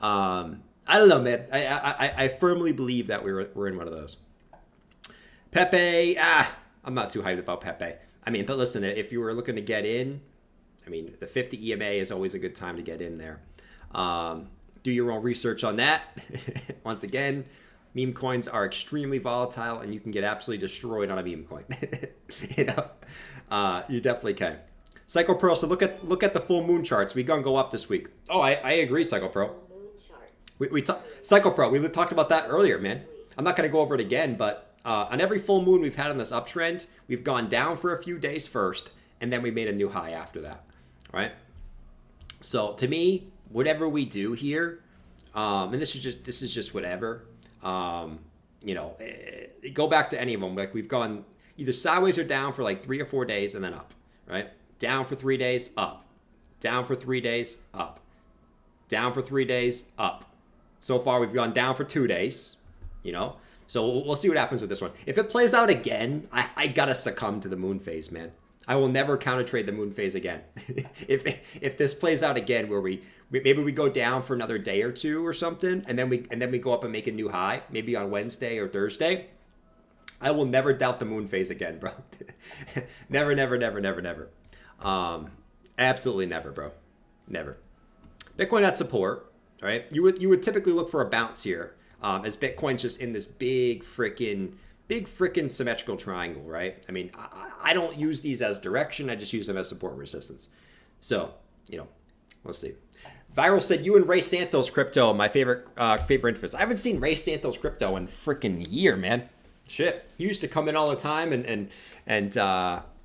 I don't know, man. I firmly believe that we're in one of those. Pepe, I'm not too hyped about Pepe. I mean, but listen, if you were looking to get in, I mean, the 50 EMA is always a good time to get in there. Do your own research on that. Once again, meme coins are extremely volatile, and you can get absolutely destroyed on a meme coin. You know, you definitely can. Psycho Pro, so look at the full moon charts. We gonna go up this week. Oh, I agree, Psycho Pro. Psycho Pro, we talked about that earlier, man. I'm not gonna go over it again, but on every full moon we've had on this uptrend, we've gone down for a few days first, and then we made a new high after that, right? So to me, whatever we do here, and this is just whatever. You know, go back to any of them. Like, we've gone either sideways or down for like 3 or 4 days and then up, right? Down for 3 days, up. Down for 3 days, up. Down for 3 days, up. So far, we've gone down for 2 days, you know? So we'll see what happens with this one. If it plays out again, I gotta succumb to the moon phase, man. I will never counter trade the moon phase again. if this plays out again, where maybe we go down for another day or two or something, and then we go up and make a new high, maybe on Wednesday or Thursday, I will never doubt the moon phase again, bro. Never, never, never, never, never. Absolutely never, bro. Never. Bitcoin at support, right? You would typically look for a bounce here, as Bitcoin's just in this big freaking symmetrical triangle, right? I mean, I don't use these as direction. I just use them as support resistance. So, you know, let's see. Viral said, you and Ray Santos crypto, my favorite interest. I haven't seen Ray Santos crypto in freaking year, man. Shit. He used to come in all the time and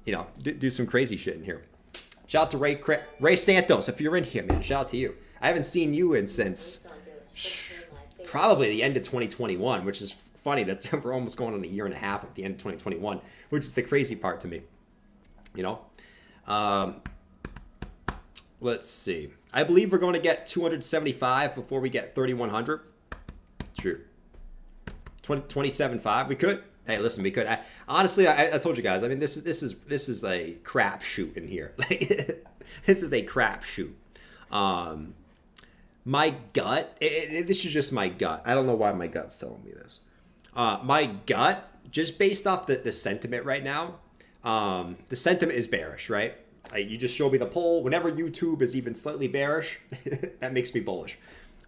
you know, do some crazy shit in here. Shout out to Ray Santos. If you're in here, man, shout out to you. I haven't seen you in since probably the end of 2021, which is funny. That's we're almost going on a year and a half at the end of 2021, which is the crazy part to me. You know, let's see. I believe we're going to get 275 before we get 3,100. True. 27.5. We could. Hey, listen, we could. Honestly, I told you guys. I mean, this is a crap shoot in here. Like, this is a crap shoot. My gut. This is just my gut. I don't know why my gut's telling me this. My gut, just based off the sentiment right now, the sentiment is bearish, right? You just show me the poll. Whenever YouTube is even slightly bearish, that makes me bullish.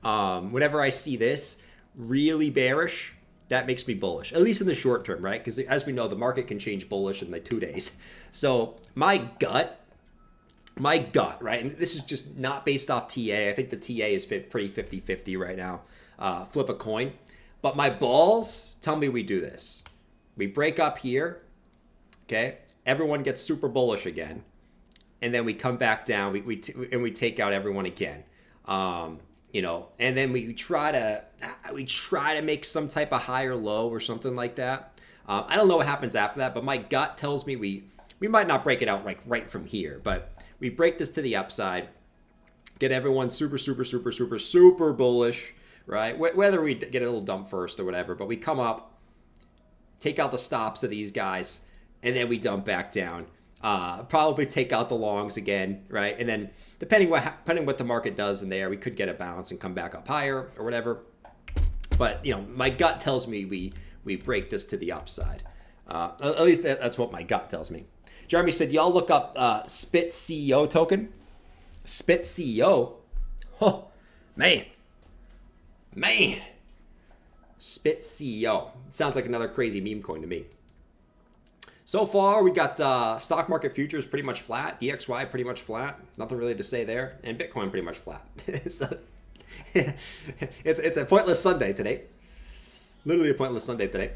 Whenever I see this really bearish, that makes me bullish, at least in the short term, right? Because as we know, the market can change bullish in like 2 days. So my gut, right? And this is just not based off TA. I think the TA is pretty 50-50 right now. Flip a coin. But my balls tell me we do this. We break up here, okay? Everyone gets super bullish again. And then we come back down, we take out everyone again. You know, and then we try to make some type of higher low or something like that. I don't know what happens after that, but my gut tells me we might not break it out like right from here, but we break this to the upside, get everyone super, super, super, super, super bullish, right? Whether we get a little dump first or whatever, but we come up, take out the stops of these guys, and then we dump back down. Probably take out the longs again, right? And then depending what the market does in there, we could get a bounce and come back up higher or whatever. But you know, my gut tells me we break this to the upside. At least that's what my gut tells me. Jeremy said, y'all look up Spit CEO token. Spit CEO? Oh, man. Spit CEO. Sounds like another crazy meme coin to me. So far, we got stock market futures pretty much flat, DXY pretty much flat, nothing really to say there, and Bitcoin pretty much flat. So, it's a pointless Sunday today. Literally a pointless Sunday today.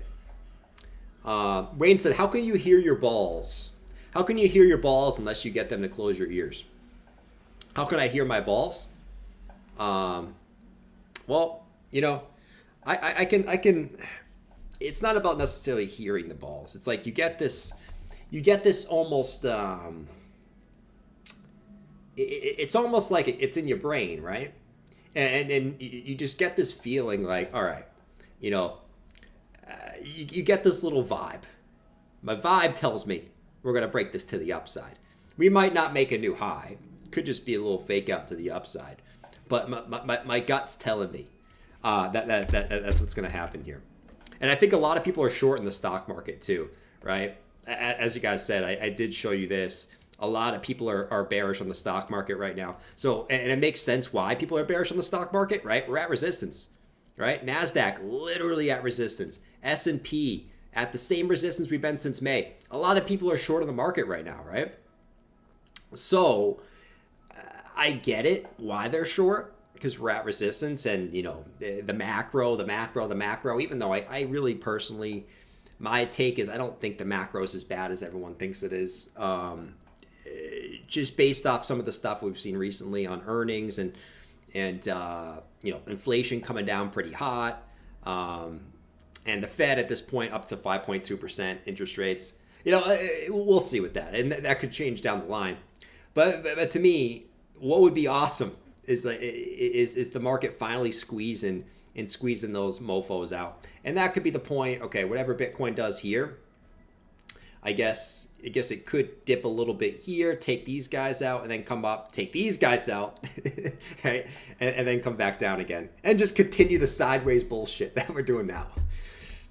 Wayne said, how can you hear your balls? How can you hear your balls unless you get them to close your ears? How can I hear my balls? Well, you know, I can it's not about necessarily hearing the balls. It's like you get this almost, it's almost like it's in your brain, right? And you just get this feeling like, all right, you get this little vibe. My vibe tells me we're going to break this to the upside. We might not make a new high. Could just be a little fake out to the upside. But my gut's telling me that's what's going to happen here. And I think a lot of people are short in the stock market too, right? As you guys said, I did show you this. A lot of people are bearish on the stock market right now. So, and it makes sense why people are bearish on the stock market, right? We're at resistance, right? NASDAQ literally at resistance. S&P at the same resistance we've been since May. A lot of people are short of the market right now, right? So I get it why they're short, because we're at resistance, and the macro, even though I really personally, my take is I don't think the macro is as bad as everyone thinks it is. Just based off some of the stuff we've seen recently on earnings and inflation coming down pretty hot, and the Fed at this point up to 5.2% interest rates. We'll see with that, and that could change down the line. But to me, what would be awesome is the market finally squeezing those mofos out, and that could be the point. Okay, whatever Bitcoin does here, I guess it could dip a little bit here, take these guys out, and then come up, take these guys out, right, and then come back down again, and just continue the sideways bullshit that we're doing now.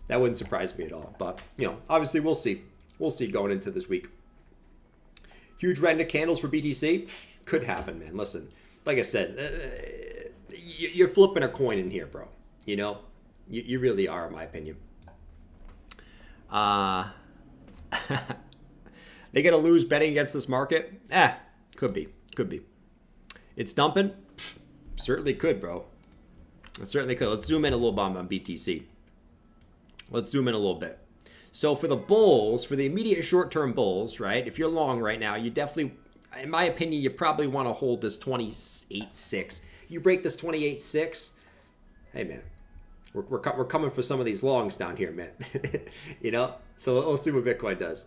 That wouldn't surprise me at all. But obviously we'll see. We'll see going into this week. Huge red candles for BTC could happen, man. Listen, like I said, you're flipping a coin in here, bro. You really are, in my opinion. They gonna lose betting against this market? Could be. It's dumping? Certainly could, bro. It certainly could. Let's zoom in a little bit on BTC. Let's zoom in a little bit. So for the bulls, for the immediate short-term bulls, right? If you're long right now, you definitely, in my opinion, you probably want to hold this 28.6. You break this 28.6, hey man, we're coming for some of these longs down here, man. So we'll see what Bitcoin does.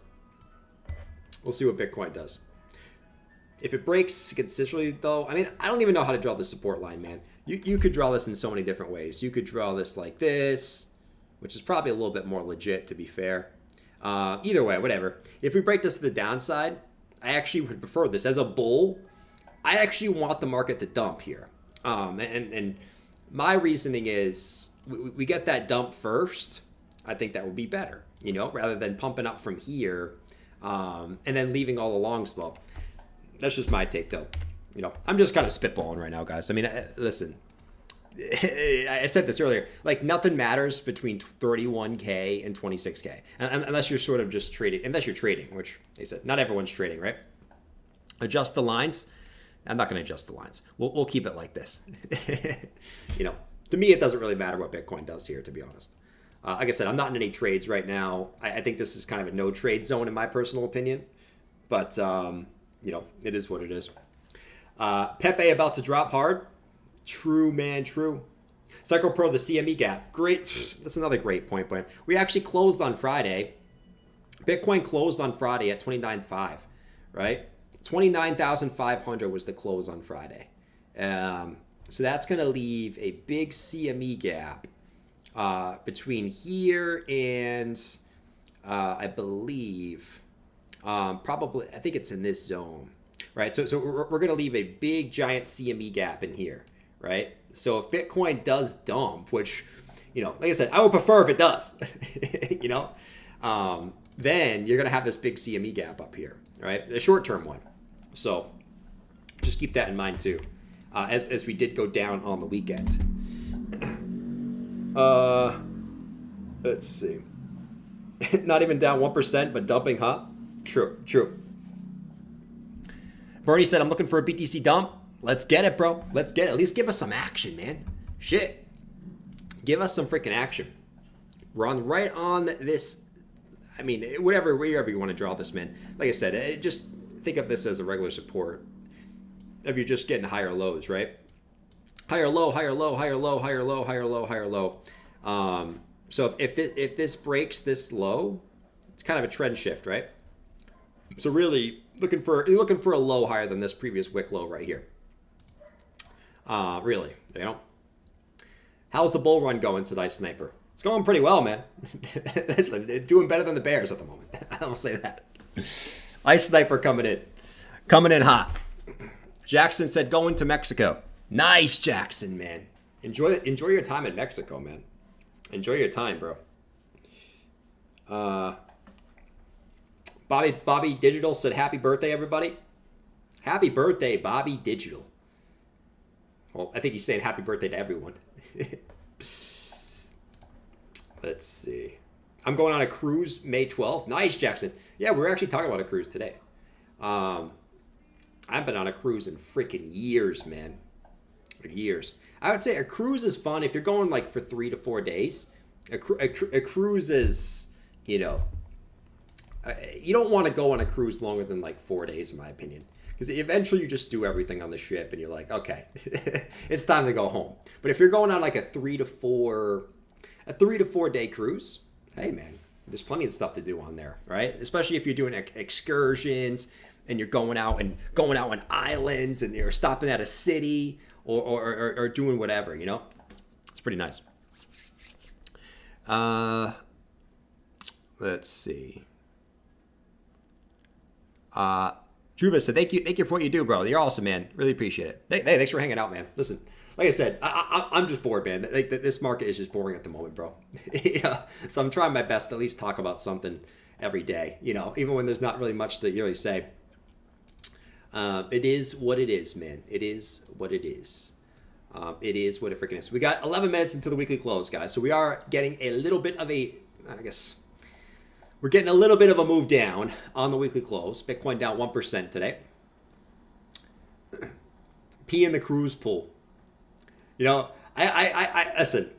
If it breaks consistently, though, I don't even know how to draw the support line, man. You could draw this in so many different ways. You could draw this like this, which is probably a little bit more legit, to be fair. Either way, whatever. If we break this to the downside, I actually would prefer this. As a bull, I actually want the market to dump here. And my reasoning is we get that dump first. I think that would be better, rather than pumping up from here and then leaving all the longs. Well, that's just my take, though. I'm just kind of spitballing right now, guys. Listen. I said this earlier, like nothing matters between 31K and 26K, unless you're sort of just trading, which they said not everyone's trading, right? Adjust the lines. I'm not going to adjust the lines. We'll keep it like this. To me, it doesn't really matter what Bitcoin does here, to be honest. Like I said, I'm not in any trades right now. I think this is kind of a no trade zone in my personal opinion, but it is what it is. Pepe about to drop hard. True, man, true. Psycho-Pro, the CME gap. Great. That's another great point. But we actually closed on Friday. Bitcoin closed on Friday at 29.5, right? 29,500 was the close on Friday. So that's going to leave a big CME gap between here and I believe probably, I think it's in this zone, right? So we're going to leave a big giant CME gap in here. Right? So if Bitcoin does dump, which, like I said, I would prefer if it does, then you're going to have this big CME gap up here, right? The short-term one. So just keep that in mind too, as we did go down on the weekend. Let's see. Not even down 1%, but dumping, huh? True. Bernie said, I'm looking for a BTC dump. Let's get it, bro. Let's get it. At least give us some action, man. Shit. Give us some freaking action. We're right on this. Wherever you want to draw this, man. Like I said, just think of this as a regular support. If you're just getting higher lows, right? Higher low, higher low, higher low, higher low, higher low, higher low. So if this breaks this low, it's kind of a trend shift, right? So really you're looking for a low higher than this previous wick low right here. Really, you know. How's the bull run going, said Ice Sniper? It's going pretty well, man. Listen, it's doing better than the Bears at the moment. I will say that. Ice Sniper coming in hot. Jackson said going to Mexico. Nice, Jackson, man. Enjoy your time in Mexico, man. Enjoy your time, bro. Bobby Digital said happy birthday, everybody. Happy birthday, Bobby Digital. Well, I think he's saying happy birthday to everyone. Let's see. I'm going on a cruise May 12th. Nice, Jackson. Yeah, we're actually talking about a cruise today. I've been on a cruise in freaking years, man. Years. I would say a cruise is fun if you're going like for 3 to 4 days. A cruise is, you know, you don't want to go on a cruise longer than like 4 days, in my opinion. Because eventually you just do everything on the ship and you're like, okay, it's time to go home. But if you're going on like a 3 to 4 day cruise, hey man, there's plenty of stuff to do on there, right? Especially if you're doing excursions and you're going out on islands and you're stopping at a city or doing whatever, you know? It's pretty nice. Let's see. Juba said, thank you for what you do, bro. You're awesome, man. Really appreciate it. Hey, thanks for hanging out, man. Listen, like I said, I'm just bored, man. Like this market is just boring at the moment, bro. Yeah. So I'm trying my best to at least talk about something every day, you know, even when there's not really much to really say. It is what it is, man. It is what it is. It is what it freaking is. We got 11 minutes until the weekly close, guys. So we are getting a little bit of a, I guess, we're getting a little bit of a move down on the weekly close. Bitcoin down 1% today. P in the cruise pool. You know, I listen,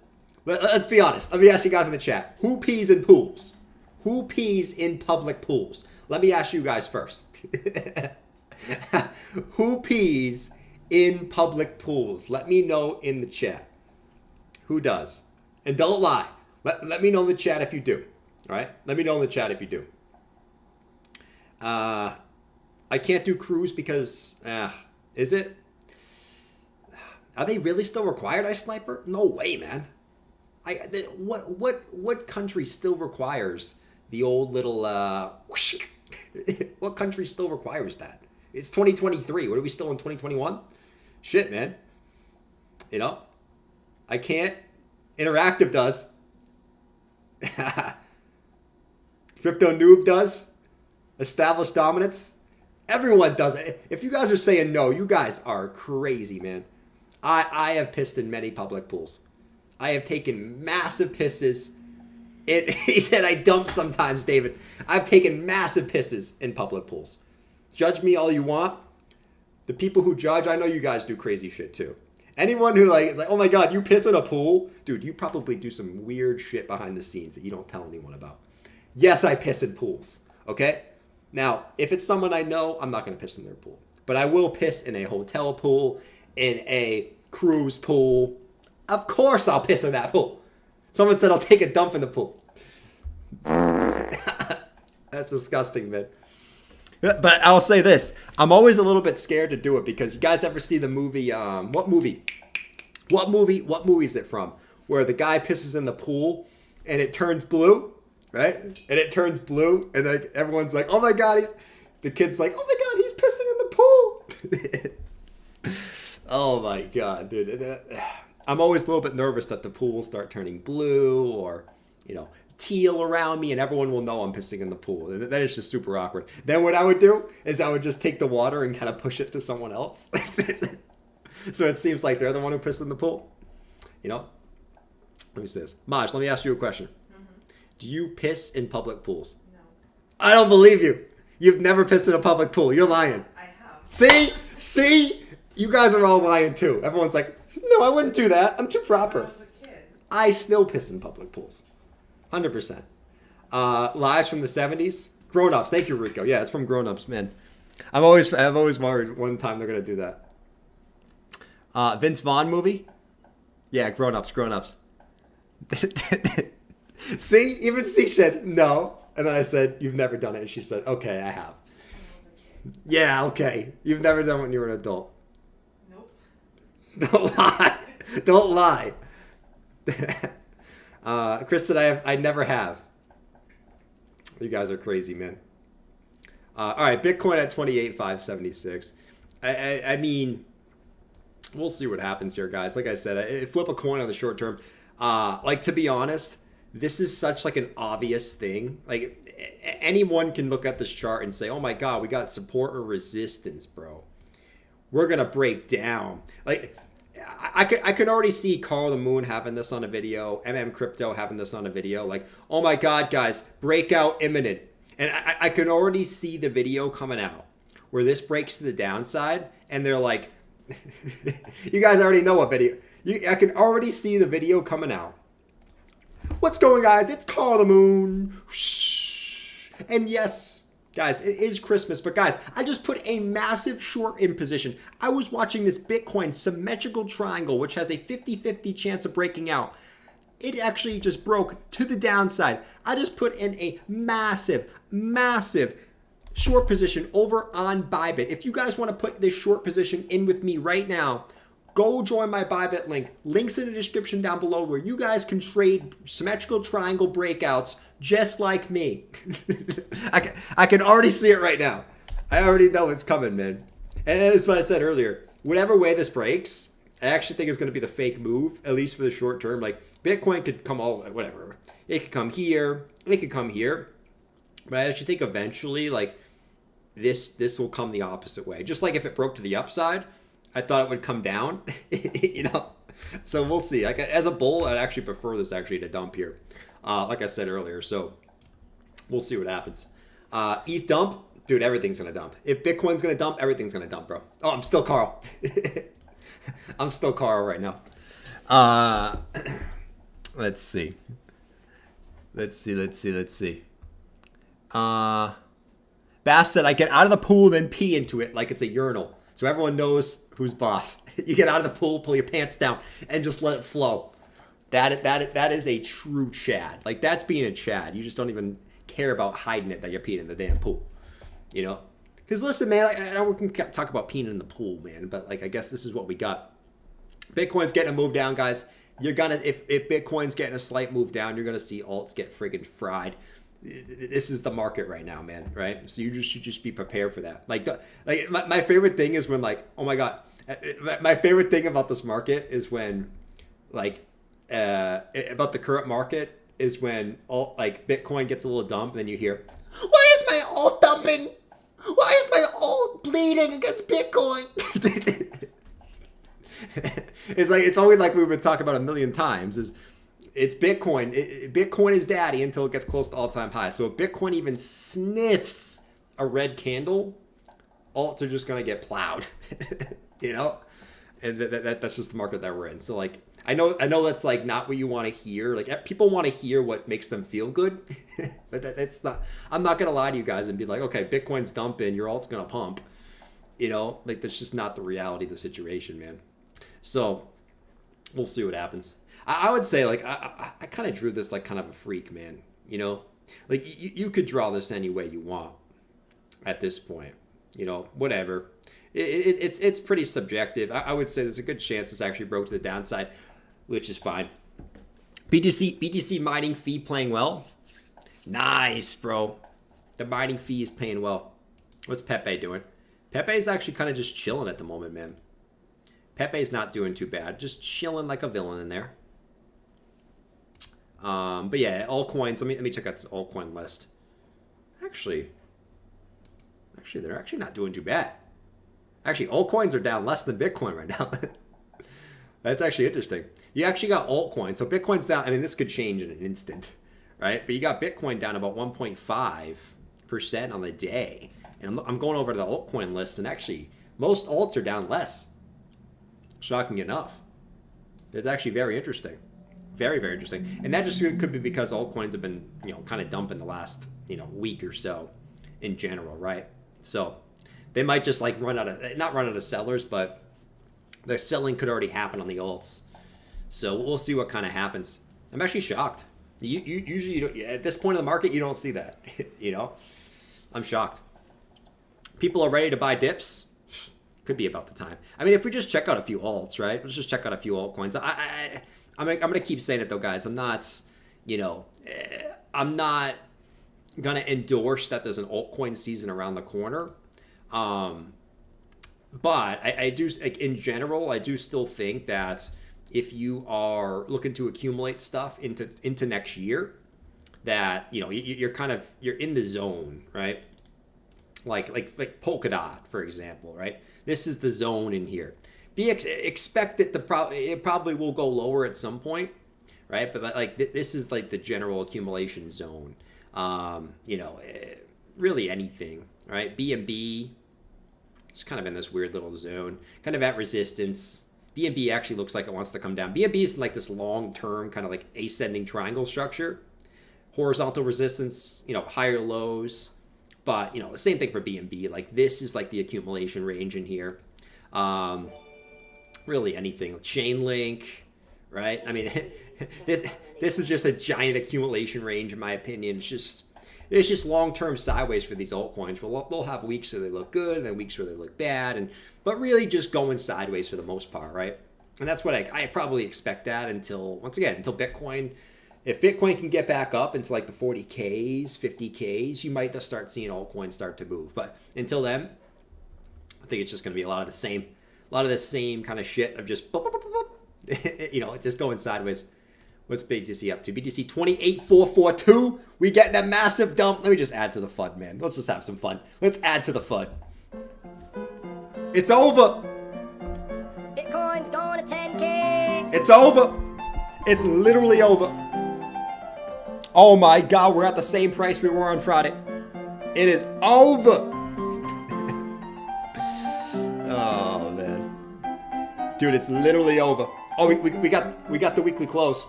let's be honest. Let me ask you guys in the chat. Who pees in pools? Who pees in public pools? Let me ask you guys first. Who pees in public pools? Let me know in the chat. Who does? And don't lie. Let me know in the chat if you do. All right? Let me know in the chat if you do. I can't do cruise because, is it? Are they really still required, Ice Sniper? No way, man. What country still requires the old little, what country still requires that? It's 2023. What are we still in 2021? Shit, man. You know? I can't. Interactive does. Crypto Noob does. Established Dominance. Everyone does it. If you guys are saying no, you guys are crazy, man. I have pissed in many public pools. I have taken massive pisses. He said I dump sometimes, David. I've taken massive pisses in public pools. Judge me all you want. The people who judge, I know you guys do crazy shit too. Anyone who is like, oh my God, you piss in a pool? Dude, you probably do some weird shit behind the scenes that you don't tell anyone about. Yes, I piss in pools, okay? Now, if it's someone I know, I'm not going to piss in their pool. But I will piss in a hotel pool, in a cruise pool. Of course I'll piss in that pool. Someone said I'll take a dump in the pool. That's disgusting, man. But I'll say this. I'm always a little bit scared to do it because you guys ever see the movie, what movie is it from? Where the guy pisses in the pool and it turns blue, right? And it turns blue and like everyone's like, oh my God, the kid's like, oh my God, he's pissing in the pool. Oh my God, dude. I'm always a little bit nervous that the pool will start turning blue or, you know, teal around me and everyone will know I'm pissing in the pool. That is just super awkward. Then what I would do is I would just take the water and kind of push it to someone else. So it seems like they're the one who pissed in the pool. You know? Let me say this. Maj, let me ask you a question. Mm-hmm. Do you piss in public pools? No. I don't believe you. You've never pissed in a public pool. You're lying. I have. See? You guys are all lying too. Everyone's like, no, I wouldn't do that. I'm too proper. When I was a kid. I still piss in public pools. 100%. Lives from the 70s. Grown Ups. Thank you, Rico. Yeah, it's from Grown Ups, man. I've always worried one time they're going to do that. Vince Vaughn movie? Yeah, Grown Ups. See, even C said no. And then I said, you've never done it. And she said, okay, I have. Yeah, okay. You've never done it when you were an adult. Nope. Don't lie. Don't lie. Chris said, I never have. You guys are crazy, man. All right, Bitcoin at 28,576. I mean, we'll see what happens here, guys. Like I said, I flip a coin on the short term. Like, to be honest, this is such like an obvious thing. Like, anyone can look at this chart and say, oh my God, we got support or resistance, bro. We're going to break down. Like, I could already see Carl the Moon having this on a video, Crypto having this on a video. Like, oh my God, guys, breakout imminent. And I can already see the video coming out where this breaks to the downside. And they're like, you guys already know what video. I can already see the video coming out. What's going, guys? It's Carl the Moon. And yes, guys, it is Christmas. But guys, I just put a massive short in position. I was watching this Bitcoin symmetrical triangle, which has a 50-50 chance of breaking out. It actually just broke to the downside. I just put in a massive short position over on Bybit. If you guys want to put this short position in with me right now, go join my Bybit link. Links in the description down below where you guys can trade symmetrical triangle breakouts just like me. I can already see it right now. I already know it's coming, man. And that's what I said earlier. Whatever way this breaks, I actually think it's going to be the fake move, at least for the short term. Like, Bitcoin could come all, whatever. It could come here. It could come here. But I actually think eventually, like, this will come the opposite way. Just like if it broke to the upside, I thought it would come down, you know? So we'll see. Like, as a bull, I'd actually prefer this actually to dump here, like I said earlier. So we'll see what happens. ETH dump, dude, everything's going to dump. If Bitcoin's going to dump, everything's going to dump, bro. Oh, I'm still Carl. I'm still Carl right now. Let's see. Let's see. Bass said, I get out of the pool, then pee into it like it's a urinal. So everyone knows who's boss. You get out of the pool, pull your pants down, and just let it flow. That is a true Chad. Like, that's being a Chad. You just don't even care about hiding it that you're peeing in the damn pool. You know? Because listen, man, I know we can talk about peeing in the pool, man, but like, I guess this is what we got. Bitcoin's getting a move down, guys. You're gonna, if Bitcoin's getting a slight move down, you're gonna see alts get friggin' fried. This is the market right now, man, right? So you should just be prepared for that. Like, my favorite thing is when, like, oh my God, my favorite thing about this market is when, like, about the current market is when Bitcoin gets a little dump, and then you hear, why is my alt dumping? Why is my alt bleeding against Bitcoin? It's always like we've been talking about a million times. It's Bitcoin. Bitcoin is daddy until it gets close to all-time high. So if Bitcoin even sniffs a red candle, alts are just gonna get plowed. You know, and that's just the market that we're in. So like, I know that's like not what you want to hear. Like, people want to hear what makes them feel good, but that's not. I'm not gonna lie to you guys and be like, okay, Bitcoin's dumping, your alt's gonna pump. You know, like, that's just not the reality of the situation, man. So we'll see what happens. I would say, like, I kind of drew this like kind of a freak, man. You know, like, you could draw this any way you want at this point. You know, whatever. It's pretty subjective. I would say there's a good chance this actually broke to the downside, which is fine. BTC mining fee playing well. Nice, bro. The mining fee is paying well. What's Pepe doing? Pepe's actually kind of just chilling at the moment, man. Pepe's not doing too bad. Just chilling like a villain in there. But yeah, altcoins. Let me check out this altcoin list. Actually, they're actually not doing too bad. Actually, altcoins are down less than Bitcoin right now. That's actually interesting. You actually got altcoins. So Bitcoin's down. I mean, this could change in an instant, right? But you got Bitcoin down about 1.5% on the day. And I'm going over to the altcoin list, and actually, most alts are down less. Shocking enough. It's actually very interesting. Very, very interesting. And that just could be because altcoins have been, you know, kind of dumping the last, you know, week or so in general, right? So they might just like not run out of sellers, but the selling could already happen on the alts. So we'll see what kind of happens. I'm actually shocked. You usually, at this point of the market, you don't see that. I'm shocked. People are ready to buy dips. Could be about the time. I mean, if we just check out a few alts, right? Let's just check out a few altcoins. I'm gonna keep saying it though, guys. I'm not gonna endorse that there's an altcoin season around the corner. But I do, like, in general, I do still think that if you are looking to accumulate stuff into next year, that you're in the zone, right? Like Polkadot, for example, right? This is the zone in here. Expect it it probably will go lower at some point, right? But like this is like the general accumulation zone. Really anything, right? BNB. It's kind of in this weird little zone, kind of at resistance. BNB actually looks like it wants to come down. BNB is like this long-term kind of like ascending triangle structure. Horizontal resistance, higher lows. But, the same thing for BNB. Like, this is like the accumulation range in here. Really anything. Chainlink, right? I mean, this is just a giant accumulation range, in my opinion. It's just long-term sideways for these altcoins. Well, they'll have weeks where they look good, and then weeks where they look bad, but really just going sideways for the most part, right? And that's what I probably expect that until Bitcoin. If Bitcoin can get back up into like the 40Ks, 50Ks, you might just start seeing altcoins start to move. But until then, I think it's just going to be a lot of the same kind of shit of just, just going sideways. What's BTC up to? BTC 28,442. We getting a massive dump. Let me just add to the fun, man. Let's just have some fun. Let's add to the fun. It's over. Bitcoin's going to 10K. It's over. It's literally over. Oh my God, we're at the same price we were on Friday. It is over. Oh man, dude, it's literally over. Oh, we got the weekly close.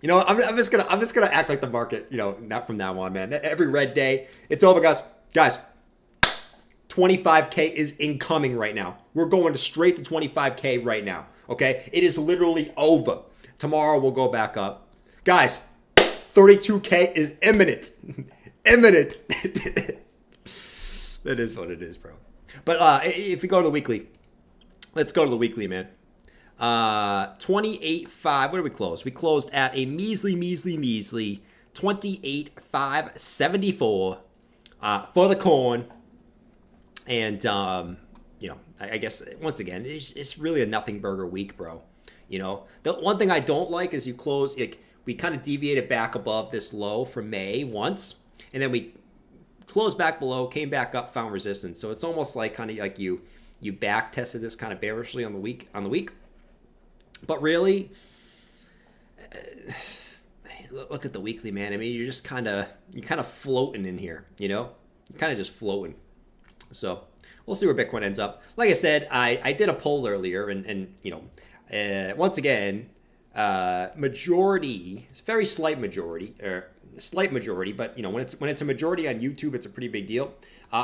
I'm just gonna act like the market, not from now on, man. Every red day, it's over, guys. Guys, 25K is incoming right now. We're going straight to 25K right now. Okay, it is literally over. Tomorrow we'll go back up, guys. 32K is imminent. Imminent. That is what it is, bro. But if we go to the weekly, let's go to the weekly, man. 28.5. Where did we close? We closed at a measly 28,574 for the coin. And I guess once again, it's really a nothing burger week, bro. The one thing I don't like is you close, we kind of deviated back above this low for May once, and then we closed back below, came back up, found resistance. So it's almost like kind of like you back tested this kind of bearishly on the week. But really, look at the weekly, man. I mean, you're kind of floating in here, You're kind of just floating. So we'll see where Bitcoin ends up. Like I said, I did a poll earlier, and once again, majority, very slight majority, but when it's a majority on YouTube, it's a pretty big deal.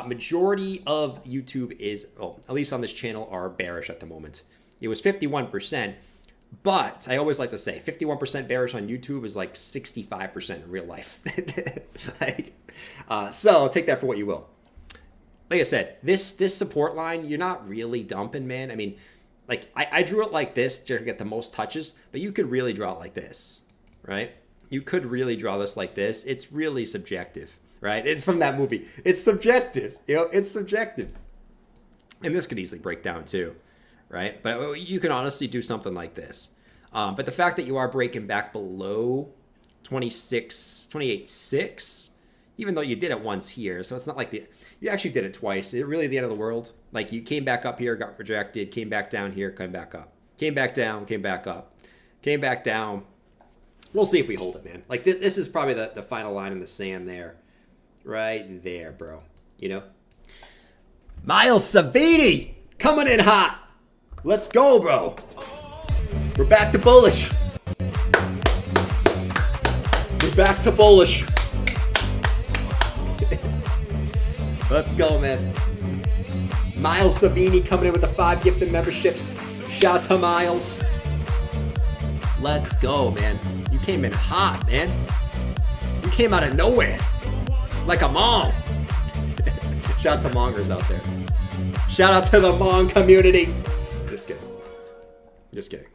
Majority of YouTube is, at least on this channel, are bearish at the moment. It was 51%. But I always like to say 51% bearish on YouTube is like 65% in real life. So take that for what you will. Like I said, this support line, you're not really dumping, man. I mean, like I drew it like this to get the most touches, but you could really draw it like this, right? You could really draw this like this. It's really subjective, right? It's from that movie. It's subjective. It's subjective. And this could easily break down too. Right? But you can honestly do something like this. But the fact that you are breaking back below 28.6, even though you did it once here, so it's not like you actually did it twice. It really the end of the world. Like you came back up here, got rejected, came back down here, came back up. Came back down, came back up. Came back down. We'll see if we hold it, man. Like this is probably the final line in the sand there. Right there, bro. Miles Savini coming in hot. Let's go, bro. We're back to bullish. We're back to bullish. Let's go, man. Miles Savini coming in with the 5 gifted memberships. Shout out to Miles. Let's go, man. You You came in hot, man. You came out of nowhere. Like a Mong. Shout out to Mongers out there. Shout out to the Mong community. Just kidding. Just kidding.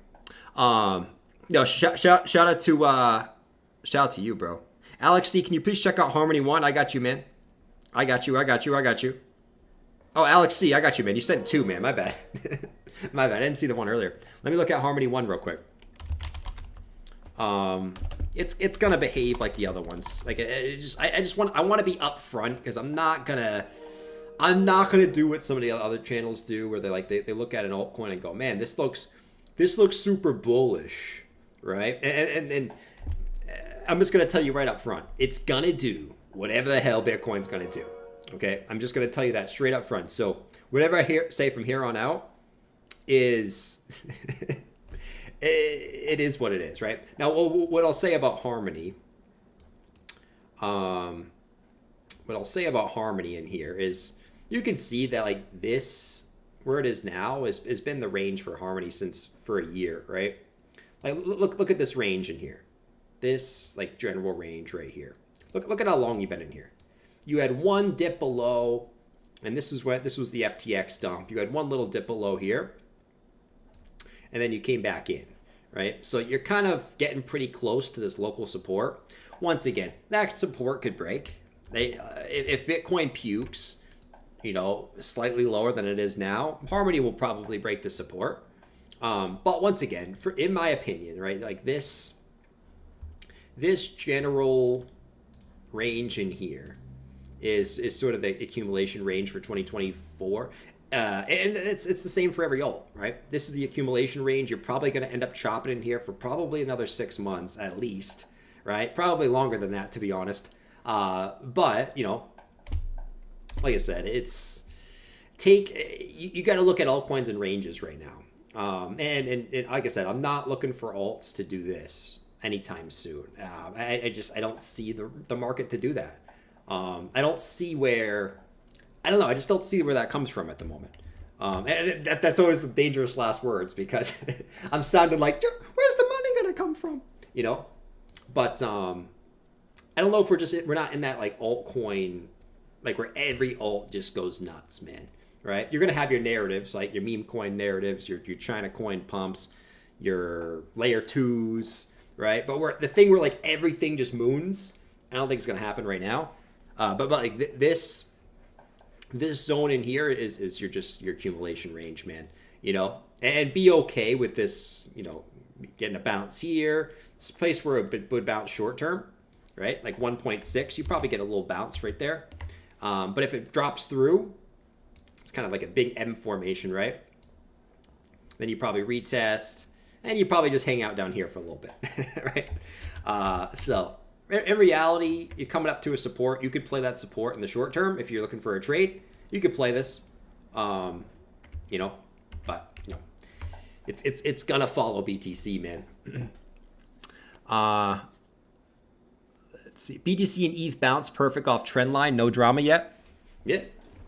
No, shout out to you, bro. Alex C, can you please check out Harmony 1? I got you, man. I got you. Oh, Alex C, I got you, man. You sent 2, man. My bad. My bad. I didn't see the one earlier. Let me look at Harmony 1 real quick. It's gonna behave like the other ones. Like I want to be upfront because I'm not gonna do what some of the other channels do, where they look at an altcoin and go, man, this looks super bullish, right? And I'm just gonna tell you right up front, it's gonna do whatever the hell Bitcoin's gonna do. Okay, I'm just gonna tell you that straight up front. So whatever I say from here on out is it is what it is, right? Now, what I'll say about Harmony, in here is you can see that like this, where it is now, has been the range for Harmony for a year, right? Like look at this range in here, this like general range right here. Look at how long you've been in here. You had one dip below, and this was the FTX dump. You had one little dip below here, and then you came back in, right? So you're kind of getting pretty close to this local support. Once again, that support could break. If Bitcoin pukes, slightly lower than it is now, Harmony will probably break the support. But once again, in my opinion, right, like this general range in here is sort of the accumulation range for 2024. And it's the same for every alt, right? This is the accumulation range. You're probably going to end up chopping in here for probably another 6 months at least, right? Probably longer than that, to be honest. But, like I said, you got to look at altcoins and ranges right now. And like I said, I'm not looking for alts to do this anytime soon. I don't see the market to do that. I don't see where, I don't know, I just don't see where that comes from at the moment. And that's always the dangerous last words, because I'm sounding like, where's the money going to come from? But I don't know if we're not in that like altcoin, like where every alt just goes nuts, man. Right? You're going to have your narratives, like your meme coin narratives, your China coin pumps, your layer 2s, right? But the thing where like everything just moons, I don't think it's going to happen right now. But like this zone in here is your accumulation range, man. And be okay with this, getting a bounce here. It's a place where it would bounce short term, right? Like 1.6, you probably get a little bounce right there. But if it drops through, it's kind of like a big M formation, right? Then you probably retest, and you probably just hang out down here for a little bit, right? So in reality, you're coming up to a support. You could play that support in the short term if you're looking for a trade. You could play this, but it's gonna follow BTC, man. Let's see, BTC and ETH bounce perfect off trend line, no drama yet. Yeah,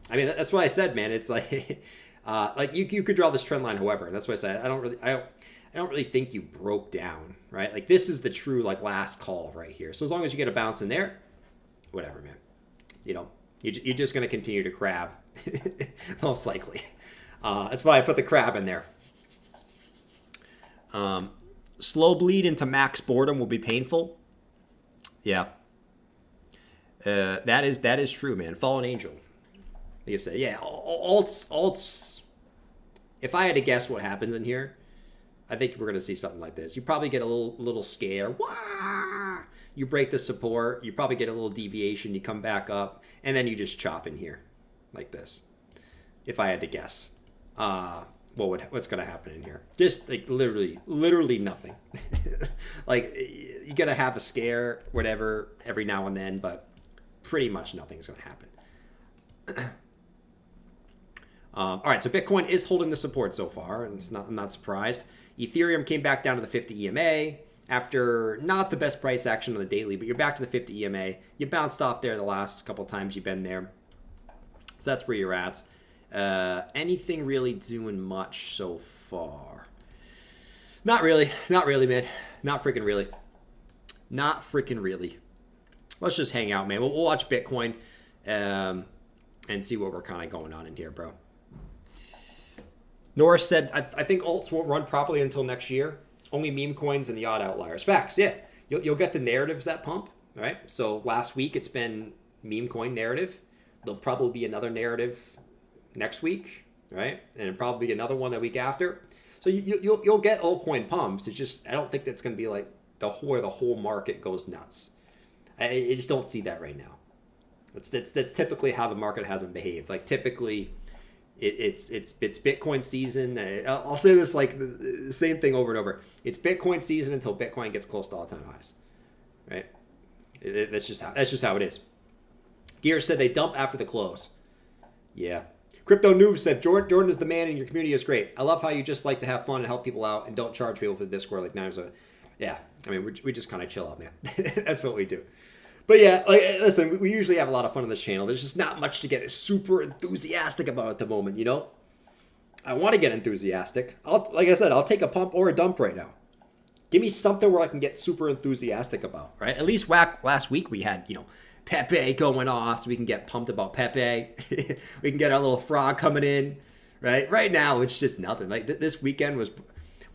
I mean that's what I said, man. It's like, like you could draw this trend line, however. That's what I said. I don't really think you broke down, right? Like this is the true like last call right here. So as long as you get a bounce in there, whatever, man. You're just gonna continue to crab, most likely. That's why I put the crab in there. Slow bleed into max boredom will be painful. Yeah. That is true, man. Fallen Angel. Like I said, yeah, alts. If I had to guess what happens in here, I think we're gonna see something like this. You probably get a little scare. Wah! You break the support. You probably get a little deviation. You come back up, and then you just chop in here, like this. If I had to guess, what's gonna happen in here? Just like literally nothing. Like you gotta have a scare, whatever, every now and then, but pretty much nothing's gonna happen. All right, so Bitcoin is holding the support so far, and I'm not surprised. Ethereum came back down to the 50 EMA after not the best price action on the daily, but you're back to the 50 EMA. You bounced off there the last couple times you've been there, so that's where you're at. Anything really doing much so far? Not really, man. Not freaking really. Not freaking really. Let's just hang out, man. We'll watch Bitcoin and see what we're kind of going on in here, bro. Norris said, I think alts won't run properly until next year. Only meme coins and the odd outliers. Facts, yeah. You'll get the narratives that pump, right? So last week it's been meme coin narrative. There'll probably be another narrative next week, right? And probably another one the week after. So you'll get altcoin pumps. It's just I don't think that's going to be like the whole market goes nuts. I just don't see that right now. That's typically how the market hasn't behaved. Like typically, it's Bitcoin season. I'll say this like the same thing over and over. It's Bitcoin season until Bitcoin gets close to all-time highs, right? That's just how it is. Gear said they dump after the close. Yeah. Crypto Noob said Jordan is the man and your community is great. I love how you just like to have fun and help people out and don't charge people for the Discord like knives. Yeah, I mean we just kind of chill out, man. That's what we do. But yeah, like, listen, we usually have a lot of fun on this channel. There's just not much to get super enthusiastic about at the moment, you know? I want to get enthusiastic. Like I said, I'll take a pump or a dump right now. Give me something where I can get super enthusiastic about, right? At least last week we had, Pepe going off, so we can get pumped about Pepe. We can get our little frog coming in, right? Right now, it's just nothing. Like this weekend was,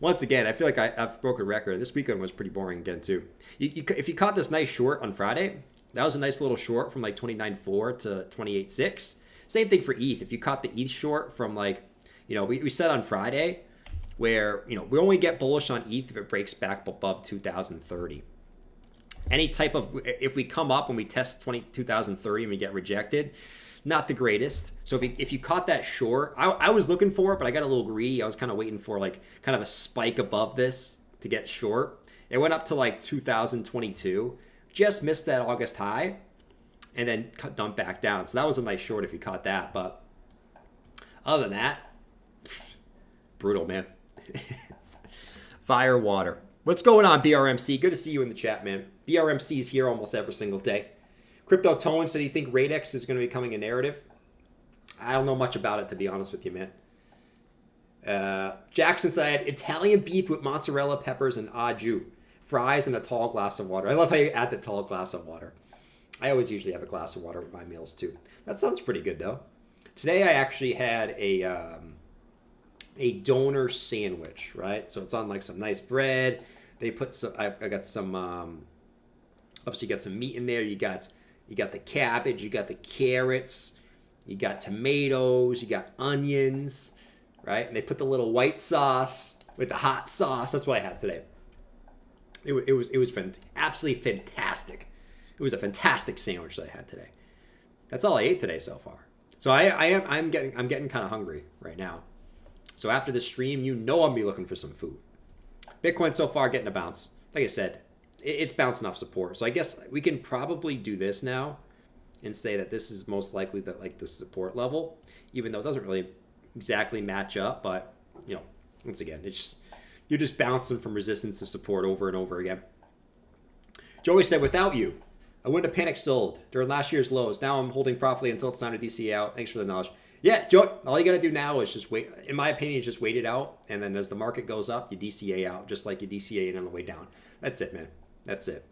once again, I feel like I've broken a record. This weekend was pretty boring again, too. If you caught this nice short on Friday, that was a nice little short from like 29.4 to 28.6. Same thing for ETH. If you caught the ETH short from like, we said on Friday where, we only get bullish on ETH if it breaks back above 2030. Any type of, if we come up and we test 2030 and we get rejected, not the greatest. So if you caught that short, I was looking for it, but I got a little greedy. I was kind of waiting for like kind of a spike above this to get short. It went up to like 2022, just missed that August high, and then dumped back down. So that was a nice short if you caught that. But other than that, brutal, man. Fire water. What's going on, BRMC? Good to see you in the chat, man. BRMC is here almost every single day. Crypto Tone said, do you think Radex is going to be becoming a narrative? I don't know much about it, to be honest with you, man. Jackson said, Italian beef with mozzarella, peppers, and au jus. Fries and a tall glass of water. I love how you add the tall glass of water. I always usually have a glass of water with my meals, too. That sounds pretty good, though. Today, I actually had a donor sandwich, right? So it's on like some nice bread. They put some, I got some, obviously you got some meat in there. You got the cabbage, you got the carrots, you got tomatoes, you got onions, right? And they put the little white sauce with the hot sauce. That's what I had today. It was absolutely fantastic. It was a fantastic sandwich that I had today. That's all I ate today so far. So I'm getting kind of hungry right now. So after the stream, I'm gonna be looking for some food. Bitcoin so far getting a bounce. Like I said, it's bouncing off support. So I guess we can probably do this now and say that this is most likely the support level, even though it doesn't really exactly match up. But once again, you're just bouncing from resistance to support over and over again. Joey said, without you, I wouldn't have panic sold during last year's lows. Now I'm holding properly until it's time to DCA out. Thanks for the knowledge. Yeah, Joey, all you got to do now is just wait. In my opinion, just wait it out. And then as the market goes up, you DCA out, just like you DCA in on the way down. That's it, man. That's it.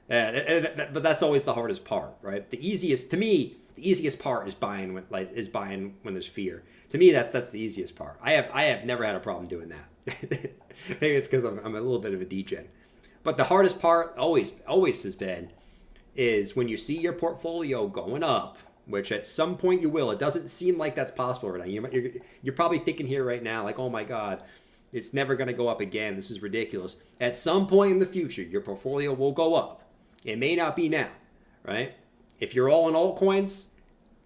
But that's always the hardest part, right? The easiest part is buying when there's fear. To me, that's the easiest part. I have never had a problem doing that. Maybe it's because I'm a little bit of a degen. But the hardest part always has been is when you see your portfolio going up, which at some point you will. It doesn't seem like that's possible right now. You're probably thinking here right now, like, oh my God, it's never going to go up again. This is ridiculous. At some point in the future, your portfolio will go up. It may not be now, right? If you're all in altcoins,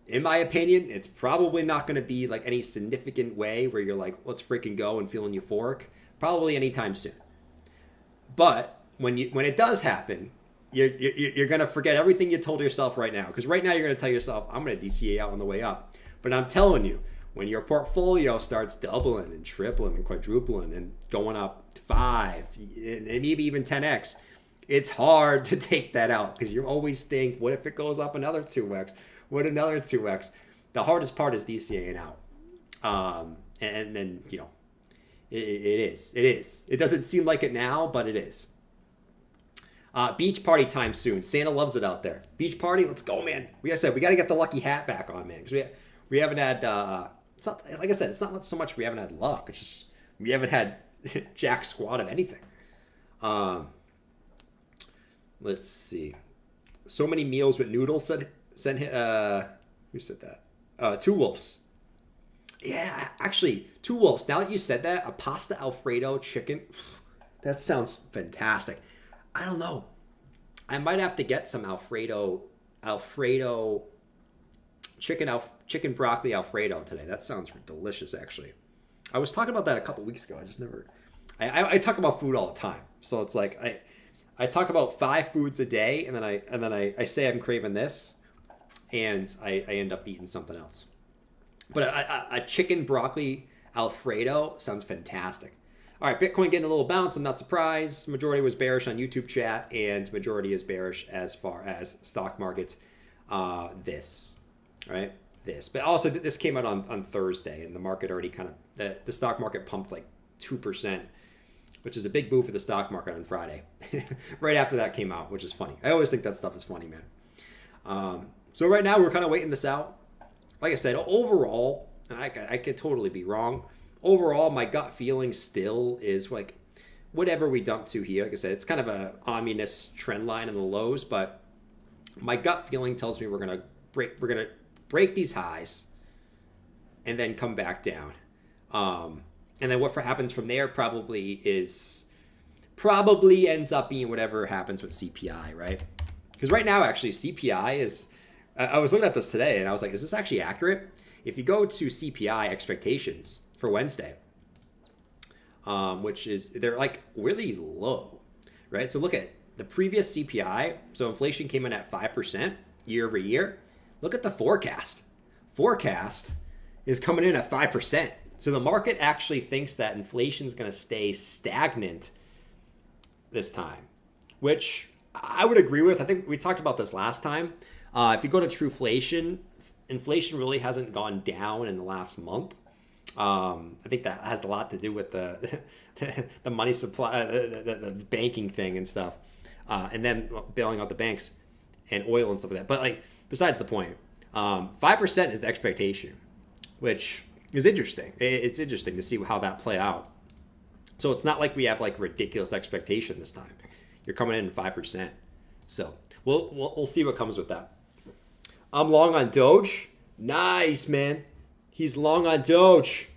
in my opinion, it's probably not going to be like any significant way where you're like, let's freaking go and feeling euphoric. Probably anytime soon. But when it does happen, you're going to forget everything you told yourself right now. Because right now you're going to tell yourself, I'm going to DCA out on the way up. But I'm telling you, when your portfolio starts doubling and tripling and quadrupling and going up 5 and maybe even 10x, it's hard to take that out because you always think, what if it goes up another 2x? What another 2x? The hardest part is DCAing out. And then, it is. It doesn't seem like it now, but it is. Beach party time soon. Santa loves it out there. Beach party, let's go, man. Like I said, we got to get the lucky hat back on, man. Because we haven't had, it's not, like I said, it's not so much we haven't had luck. It's just we haven't had jack squat of anything. Let's see. So many meals with noodles, said who said that? Two Wolves. Yeah, actually, Two Wolves. Now that you said that, a pasta Alfredo chicken, that sounds fantastic. I don't know. I might have to get some Alfredo chicken broccoli Alfredo today. That sounds delicious, actually. I was talking about that a couple weeks ago. I just never. I talk about food all the time, so it's like I talk about 5 foods a day, and then I say I'm craving this, and I end up eating something else. But a chicken broccoli Alfredo sounds fantastic. All right, Bitcoin getting a little bounce. I'm not surprised. Majority was bearish on YouTube chat, and majority is bearish as far as stock markets. This. But also, this came out on Thursday, and the market already kind of, the stock market pumped like 2%, which is a big move for the stock market on Friday. Right after that came out, which is funny. I always think that stuff is funny, man. So right now, we're kind of waiting this out. Like I said, overall, and I could totally be wrong. Overall, my gut feeling still is like whatever we dump to here. Like I said, it's kind of a ominous trend line in the lows, but my gut feeling tells me we're gonna break these highs and then come back down. And then what happens from there probably ends up being whatever happens with CPI, right? Because right now, actually, CPI is. I was looking at this today and I was like, is this actually accurate? If you go to CPI expectations for Wednesday, which is, they're like really low, right? So look at the previous CPI. So inflation came in at 5% year over year. Look at the forecast. Forecast is coming in at 5%. So the market actually thinks that inflation is going to stay stagnant this time, which I would agree with. I think we talked about this last time. If you go to Trueflation, inflation really hasn't gone down in the last month. I think that has a lot to do with the money supply, the banking thing and stuff, and then bailing out the banks and oil and stuff like that. But like, besides the point, 5% is the expectation, which is interesting. It's interesting to see how that play out. So it's not like we have like ridiculous expectation this time. You're coming in at 5%. So we'll see what comes with that. I'm long on Doge. Nice, man. He's long on Doge.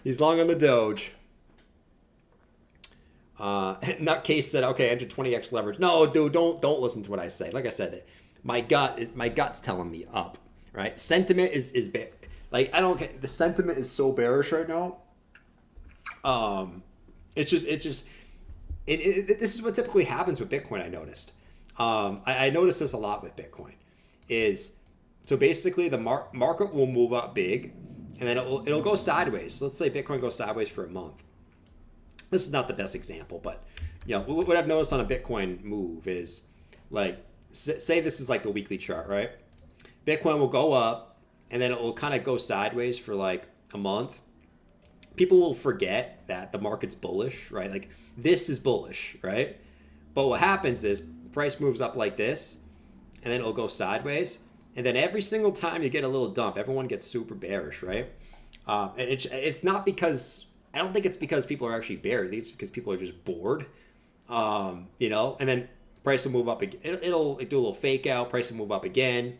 He's long on the Doge. Nutcase said, okay, enter 20x leverage. No, dude, don't listen to what I say. Like I said, my gut's telling me up, right? Sentiment is like, I don't get, the sentiment is so bearish right now. This is what typically happens with Bitcoin, I noticed. I noticed this a lot with Bitcoin is, so basically the market will move up big and then it'll go sideways. So let's say Bitcoin goes sideways for a month. This is not the best example, but you know, what I've noticed on a Bitcoin move is like, say this is like the weekly chart, right? Bitcoin will go up and then it will kind of go sideways for like a month. People will forget that the market's bullish, right? Like this is bullish, right? But what happens is price moves up like this and then it'll go sideways. And then every single time you get a little dump, everyone gets super bearish, right? And it's not because, I don't think it's because people are actually bearish. I think it's because people are just bored, you know? And then price will move up again. It'll do a little fake out. Price will move up again,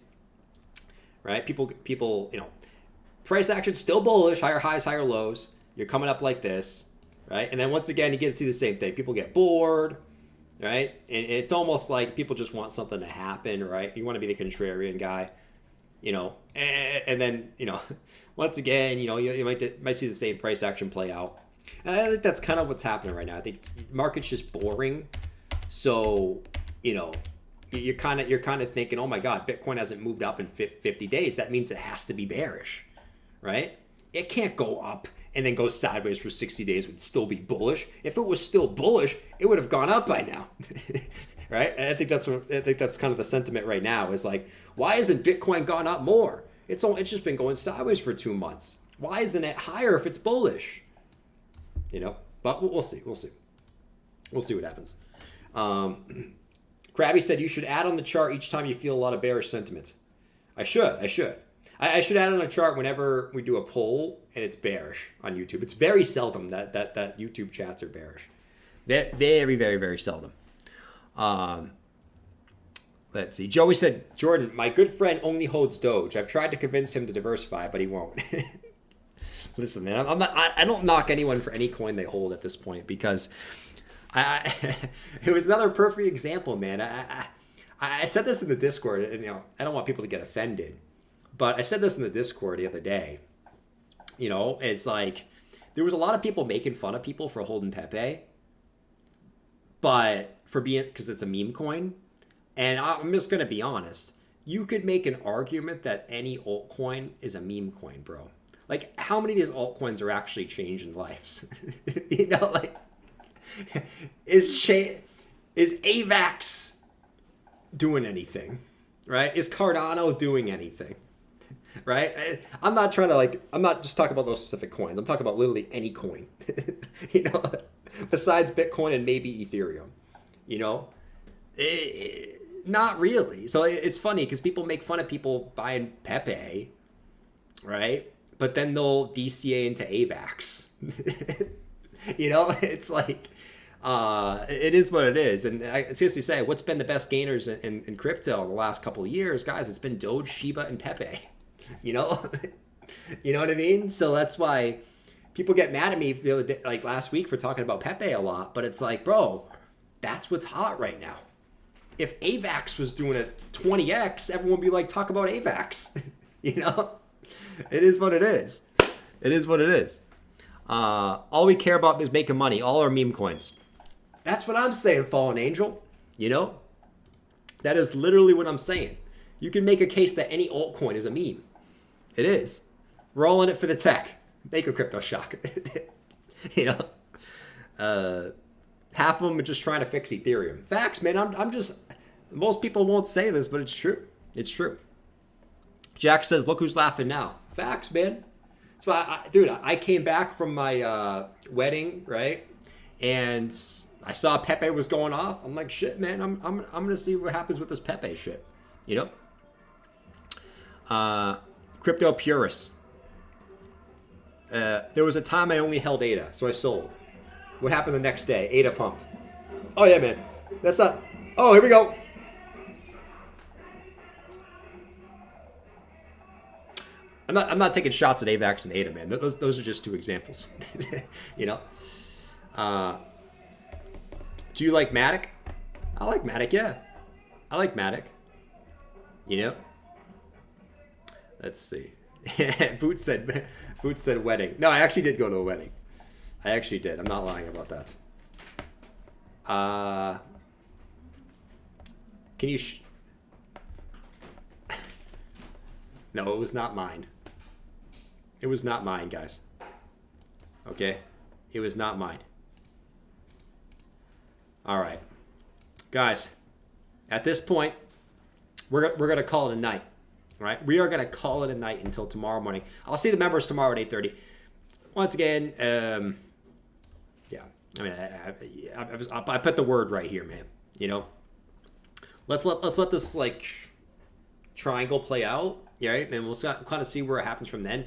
right? People, you know, price action still bullish, higher highs, higher lows. You're coming up like this, right? And then once again, you get to see the same thing. People get bored, right? And it's almost like people just want something to happen, right? You want to be the contrarian guy, you know? And then, you know, once again, you know, you might see the same price action play out. And I think that's kind of what's happening right now. I think market's just boring. So, you know, you're kind of thinking, oh my God, Bitcoin hasn't moved up in 50 days. That means it has to be bearish, right? It can't go up and then go sideways for 60 days would still be bullish. If it was still bullish, it would have gone up by now, right? And I think that's kind of the sentiment right now is like, why isn't Bitcoin gone up more? It's just been going sideways for 2 months. Why isn't it higher if it's bullish? You know, but we'll see. We'll see what happens. Krabby said you should add on the chart each time you feel a lot of bearish sentiment. I should. I should add on a chart whenever we do a poll and it's bearish on YouTube. It's very seldom that YouTube chats are bearish. Very, very, very seldom. Let's see. Joey said, Jordan, my good friend only holds Doge. I've tried to convince him to diversify, but he won't. Listen, man, I don't knock anyone for any coin they hold at this point because it was another perfect example, man. I said this in the Discord, and I don't want people to get offended, but I said this in the Discord the other day. It's like there was a lot of people making fun of people for holding Pepe, but because it's a meme coin. And I'm just going to be honest. You could make an argument that any altcoin is a meme coin, bro. Like, how many of these altcoins are actually changing lives? Is AVAX doing anything, right? Is Cardano doing anything, right? I'm not just talking about those specific coins. I'm talking about literally any coin, besides Bitcoin and maybe Ethereum, not really. So it's funny because people make fun of people buying Pepe, right? But then they'll DCA into AVAX. It's like, it is what it is. And I seriously say, what's been the best gainers in crypto the last couple of years, guys? It's been Doge, Shiba, and Pepe. You know what I mean? So that's why people get mad at me the other day, like last week, for talking about Pepe a lot. But it's like, bro, that's what's hot right now. If AVAX was doing a 20x, everyone would be like, talk about AVAX. It is what it is. It is what it is. All we care about is making money. All our meme coins. That's what I'm saying, Fallen Angel. That is literally what I'm saying. You can make a case that any altcoin is a meme. It is. We're all in it for the tech. Make a crypto shock. Half of them are just trying to fix Ethereum. Facts, man. I'm just. Most people won't say this, but it's true. It's true. Jack says, "Look who's laughing now." Facts, man. That's why, I came back from my wedding, right? And I saw Pepe was going off. I'm like, shit, man. I'm gonna see what happens with this Pepe shit. Crypto purists. There was a time I only held ADA, so I sold. What happened the next day? ADA pumped. Oh yeah, man. That's not. Oh, here we go. I'm not taking shots at AVAX and ADA, man. Those are just two examples. Do you like Matic? I like Matic, yeah. I like Matic. Let's see. Boots said wedding. No, I actually did go to a wedding. I actually did. I'm not lying about that. Can you... No, it was not mine. It was not mine, guys. Okay? It was not mine. All right. Guys, at this point, we're going to call it a night. All right? We are going to call it a night until tomorrow morning. I'll see the members tomorrow at 8:30. Once again, yeah. I mean, I put the word right here, man. Let's let this triangle play out, right? And we'll kind of see where it happens from then.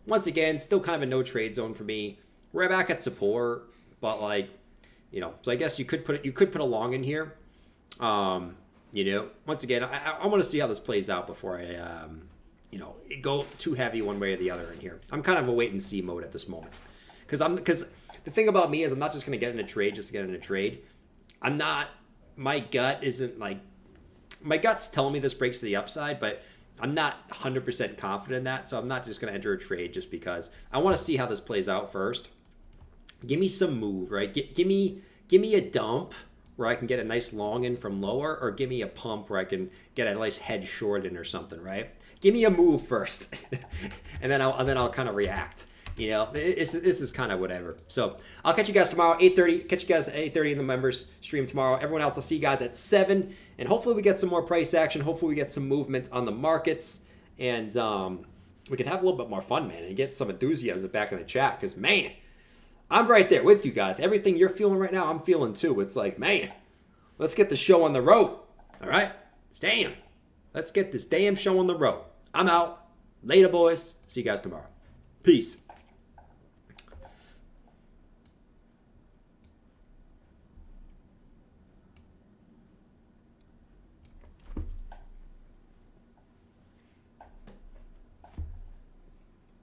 Once again, still kind of a no trade zone for me. We're back at support, but so I guess you could put a long in here. Once again, I want to see how this plays out before I go too heavy one way or the other in here. I'm kind of a wait and see mode at this moment. Because the thing about me is I'm not just going to get in a trade just to get in a trade. My gut's telling me this breaks to the upside, but I'm not 100% confident in that. So I'm not just going to enter a trade just because. I want to see how this plays out first. Give me some move, right? Give me a dump where I can get a nice long in from lower, or give me a pump where I can get a nice head short in or something, right? Give me a move first, and then I'll kind of react. This is kind of whatever. So I'll catch you guys tomorrow, 8:30. Catch you guys at 8:30 in the members stream tomorrow. Everyone else, I'll see you guys at 7. And hopefully we get some more price action. Hopefully we get some movement on the markets. And we can have a little bit more fun, man, and get some enthusiasm back in the chat. Because, man, I'm right there with you guys. Everything you're feeling right now, I'm feeling too. It's like, man, Let's get the show on the road. All right? Damn. Let's get this damn show on the road. I'm out. Later, boys. See you guys tomorrow. Peace.